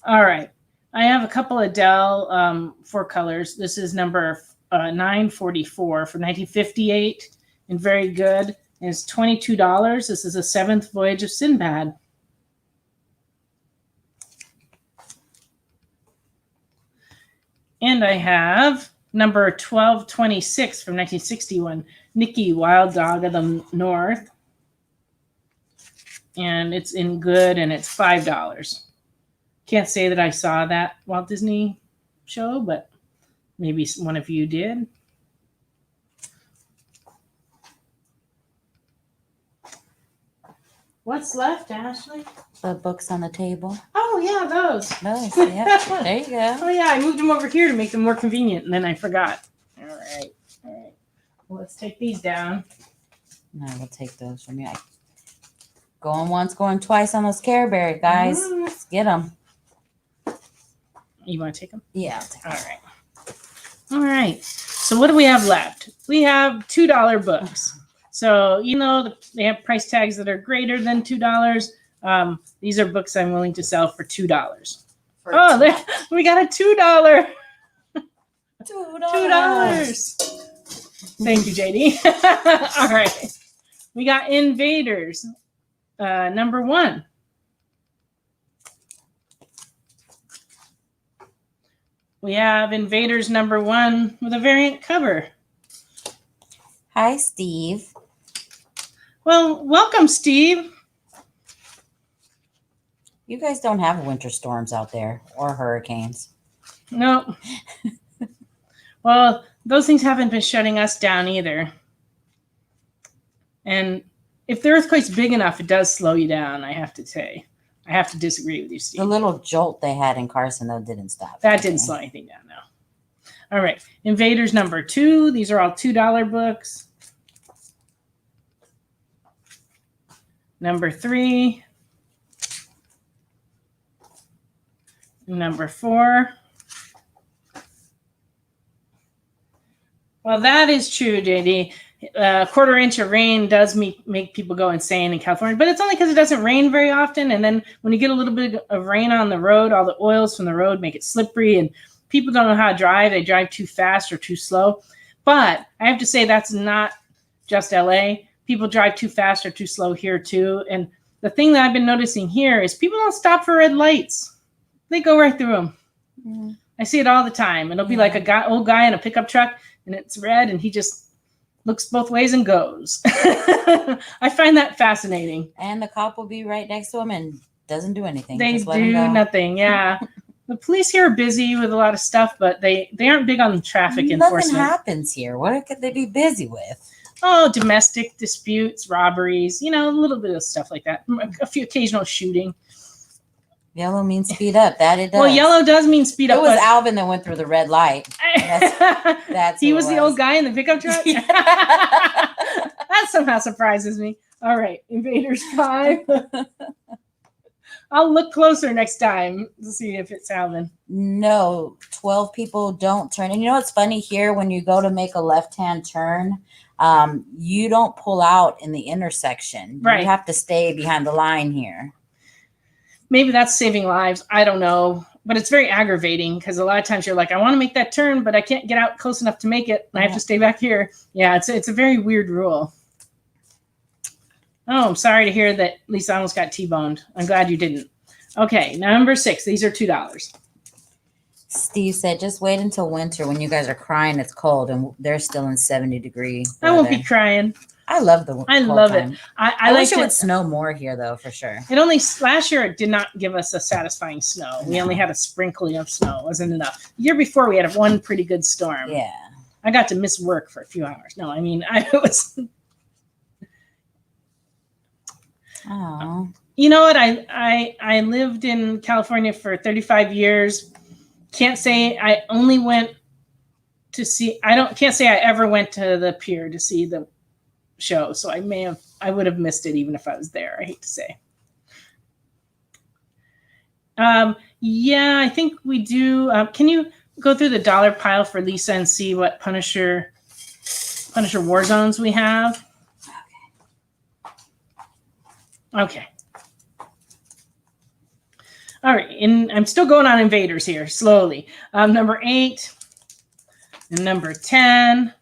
All right. I have a couple of Dell 4 colors. This is number 944 from 1958 and very good. And it's $22. This is a 7th Voyage of Sinbad. And I have number 1226 from 1961, Nicky, Wild Dog of the North. And it's in good, and it's $5. Can't say that I saw that Walt Disney show, but maybe one of you did. What's left, Ashley? The books on the table. Oh, yeah, those. Those, yeah. There you go. Oh, yeah, I moved them over here to make them more convenient, and then I forgot. All right. Well, let's take these down. No, we'll take those from you. Going once, going twice on those Care Bear, guys. Let's get them. You want to take them? Yeah, I'll take them. All right. So what do we have left? We have $2 books. So, they have price tags that are greater than $2. These are books I'm willing to sell for $2. We got a $2. $2. Thank you, JD. All right. We got Invaders, number 1. We have Invaders number 1 with a variant cover. Hi, Steve. Well, welcome, Steve. You guys don't have winter storms out there or hurricanes. No. Well, those things haven't been shutting us down either. And if the earthquake's big enough, it does slow you down, I have to say. I have to disagree with you, Steve. The little jolt they had in Carson, though, didn't stop. That didn't slow anything down, no. All right. Invaders number 2. These are all $2 books. Number 3. Number 4. Well, that is true, JD. A quarter inch of rain does make people go insane in California, but it's only because it doesn't rain very often. And then when you get a little bit of rain on the road, all the oils from the road make it slippery, and people don't know how to drive. They drive too fast or too slow. But I have to say that's not just LA. People drive too fast or too slow here too. And the thing that I've been noticing here is people don't stop for red lights. They go right through them. Mm-hmm. I see it all the time. And it'll be like old guy in a pickup truck, and it's red, and he just looks both ways and goes. I find that fascinating. And the cop will be right next to him and doesn't do anything. They do nothing. Yeah. The police here are busy with a lot of stuff, but they aren't big on traffic enforcement. Nothing happens here. What could they be busy with? Oh, domestic disputes, robberies, a little bit of stuff like that. A few occasional shooting. Yellow means speed up. That it does. Well, yellow does mean speed up. It was Alvin that went through the red light. That's he was the old guy in the pickup truck? That somehow surprises me. All right, Invaders 5. I'll look closer next time to see if it's Alvin. No, 12 people don't turn. And you know what's funny here? When you go to make a left-hand turn, you don't pull out in the intersection. Right. You have to stay behind the line here. Maybe that's saving lives. I don't know. But it's very aggravating because a lot of times you're like, I want to make that turn, but I can't get out close enough to make it. And I have to stay back here. Yeah, it's a very weird rule. Oh, I'm sorry to hear that Lisa almost got T-boned. I'm glad you didn't. Okay, number 6. These are $2. Steve said, just wait until winter when you guys are crying it's cold and they're still in 70-degree weather. I won't be crying. I love the I love it. I wish it would snow more here, though, for sure. It only last year it did not give us a satisfying snow. We only had a sprinkling of snow. It wasn't enough. The year before we had one pretty good storm. Yeah. I got to miss work for a few hours. No, I mean I was. Oh. You know what? I lived in California for 35 years. Can't say I only went to see. Can't say I ever went to the pier to see the show, so I would have missed it even if I was there. I hate to say. Yeah, I think we do. Can you go through the dollar pile for Lisa and see what Punisher war zones we have? Okay. All right, and I'm still going on invaders here slowly. Number 8 and number 10.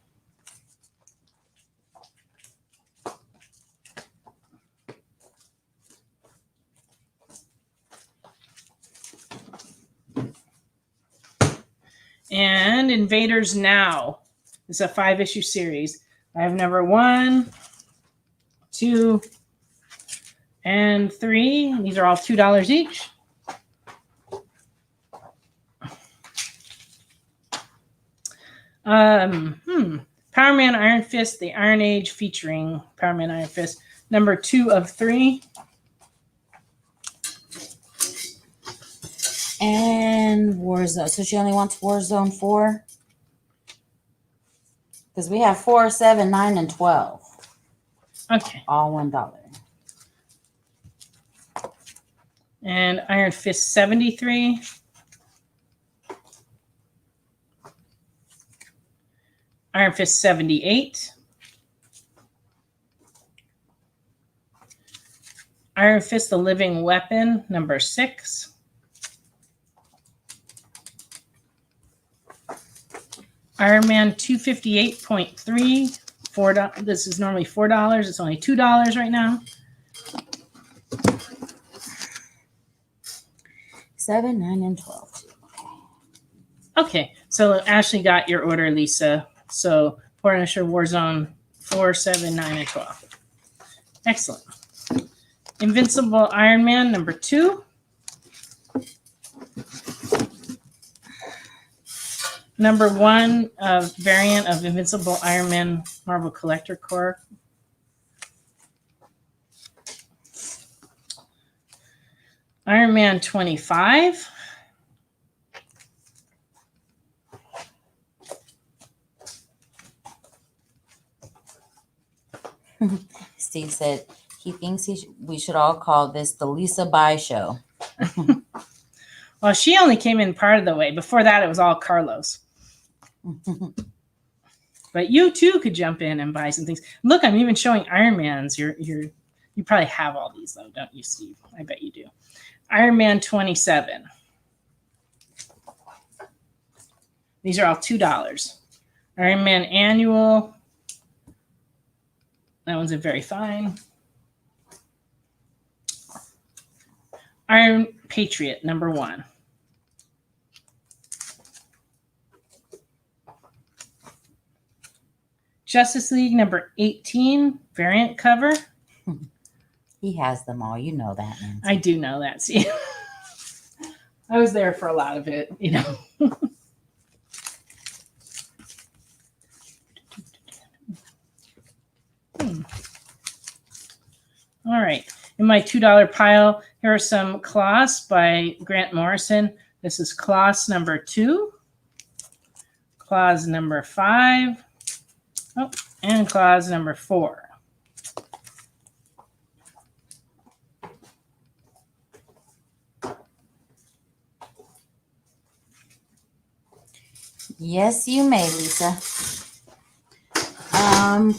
And Invaders Now. It's a 5-issue series. I have number 1, 2, and 3. These are all $2 each. Power Man Iron Fist, the Iron Age featuring Power Man Iron Fist. Number 2 of 3. And Warzone. So she only wants Warzone 4? Because we have 4, 7, 9, and 12. Okay. All $1. And Iron Fist 73. Iron Fist 78. Iron Fist, the Living Weapon, number 6. Iron Man 258.3, $4. This is normally $4. It's only $2 right now. 7, 9, and 12. Okay, so Ashley got your order, Lisa. So Punisher Warzone 4, 7, 9, and 12. Excellent. Invincible Iron Man number 2. Number 1 variant of Invincible Iron Man Marvel Collector Corps. Iron Man 25. Steve said he thinks we should all call this the Lisa Buy Show. Well, she only came in part of the way. Before that, it was all Carlos. But you too could jump in and buy some things. Look, I'm even showing Iron Man's. You probably have all these though, don't you, Steve? I bet you do. Iron Man 27. These are all $2. Iron Man Annual. That one's a very fine. Iron Patriot number 1. Justice League number 18 variant cover. He has them all. You know that, Nancy. I do know that. See, I was there for a lot of it, you know. All right. In my $2 pile, here are some Kloss by Grant Morrison. This is Kloss number 2. Kloss number 5. Oh, and Kloss number 4. Yes, you may, Lisa.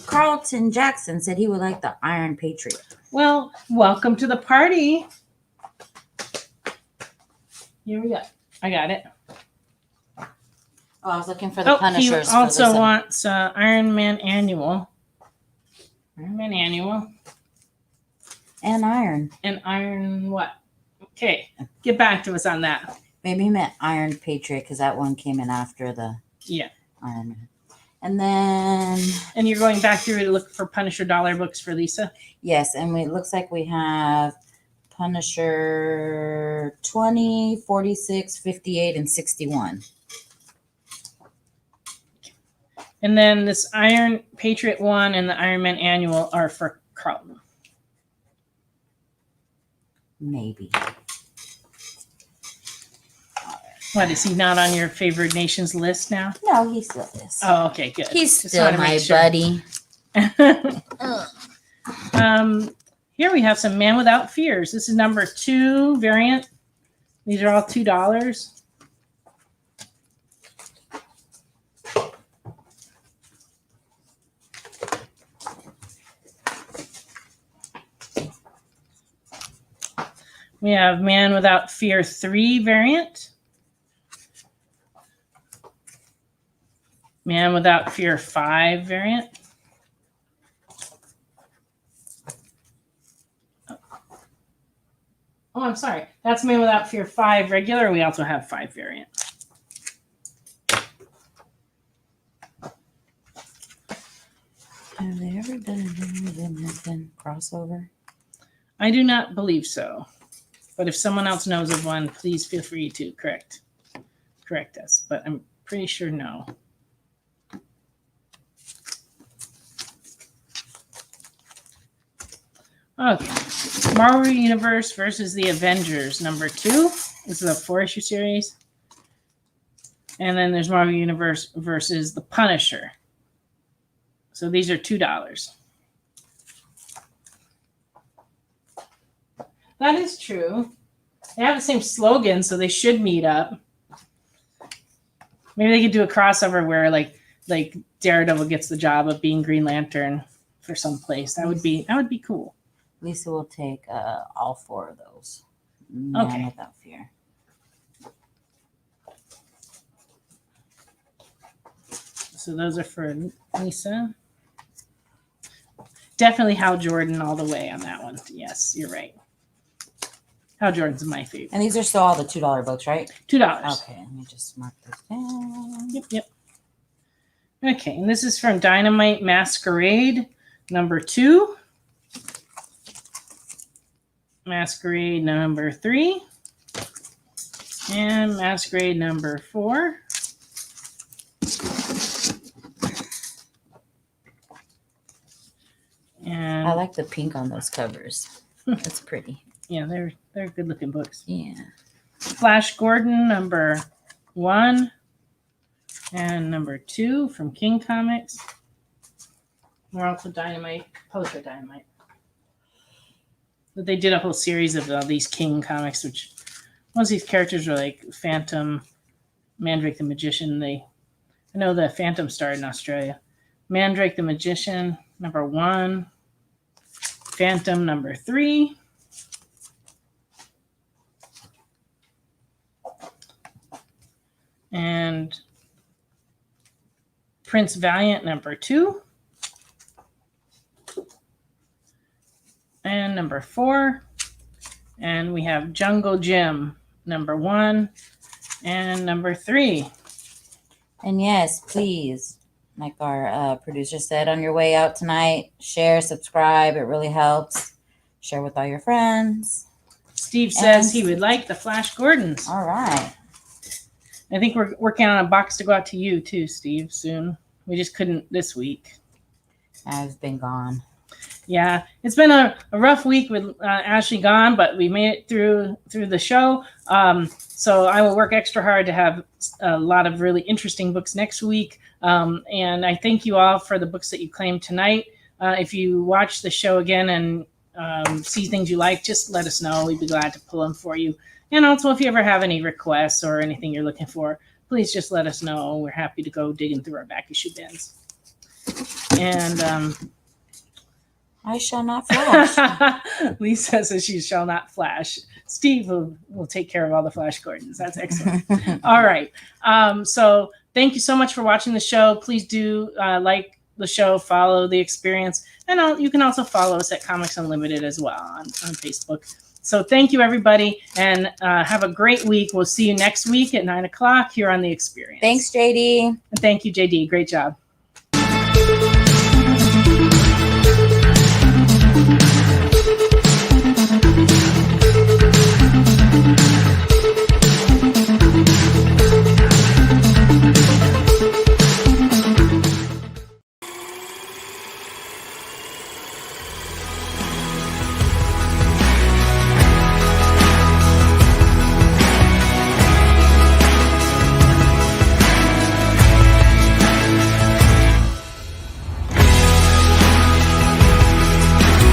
Carlton Jackson said he would like the Iron Patriot. Well, welcome to the party. Here we go. I got it. Oh, I was looking for the Punishers. He also wants Iron Man Annual. Iron Man Annual. And Iron. And Iron what? Okay, get back to us on that. Maybe he meant Iron Patriot because that one came in after the Iron Man. And then... And you're going back through to look for Punisher dollar books for Lisa? Yes, and it looks like we have Punisher 20, 46, 58, and 61. And then this Iron Patriot 1 and the Iron Man Annual are for Carlton. Maybe. What, is he not on your favorite nations list now? No, he still is. Oh, okay, good. He's Just still wanna my make sure. buddy. Here we have some Man Without Fears. This is number 2 variant. These are all $2. We have Man Without Fear 3 variant. Man Without Fear 5 variant. Oh, I'm sorry. That's Man Without Fear 5 regular. We also have 5 variant. Have they ever done crossover? I do not believe so. But if someone else knows of one, please feel free to correct us. But I'm pretty sure no. Okay. Marvel Universe versus the Avengers, number 2. This is a 4-issue series. And then there's Marvel Universe versus the Punisher. So these are $2. That is true. They have the same slogan, so they should meet up. Maybe they could do a crossover where like Daredevil gets the job of being Green Lantern for some place. That would be cool. Lisa will take all 4 of those. Okay. Without Fear. So those are for Lisa. Definitely Hal Jordan all the way on that one. Yes, you're right. Hal Jordan's my favorite. And these are still all the $2 books, right? $2. Okay, let me just mark this down. Yep. Okay, and this is from Dynamite Masquerade, number 2. Masquerade number 3. And Masquerade number 4. And I like the pink on those covers. That's pretty. yeah, they're good looking books. Yeah. Flash Gordon number 1 and number 2 from King Comics. We're also Dynamite, Publisher Dynamite. But they did a whole series of these King Comics, which most of these characters are like Phantom, Mandrake the Magician. I know the Phantom started in Australia. Mandrake the Magician, number 1. Phantom, number 3. And Prince Valiant, number 2. And number 4. And we have Jungle Jim, number 1 and number 3. And yes, please, like our producer said, on your way out tonight, share, subscribe. It really helps. Share with all your friends. Steve says he would like the Flash Gordons. All right. I think we're working on a box to go out to you too, Steve, soon. We just couldn't this week. I've been gone. Yeah, it's been a rough week with Ashley gone, but we made it through the show. So I will work extra hard to have a lot of really interesting books next week. And I thank you all for the books that you claimed tonight. If you watch the show again and see things you like, just let us know. We'd be glad to pull them for you. And also, if you ever have any requests or anything you're looking for, please just let us know. We're happy to go digging through our back issue bins. And I shall not flash. Lisa says she shall not flash. Steve will take care of all the Flash Gordons. That's excellent. All right. So thank you so much for watching the show. Please do like the show, follow the experience, and you can also follow us at Comics Unlimited as well on Facebook. So thank you, everybody, and have a great week. We'll see you next week at 9 o'clock here on The Experience. Thanks, JD. And thank you, JD. Great job.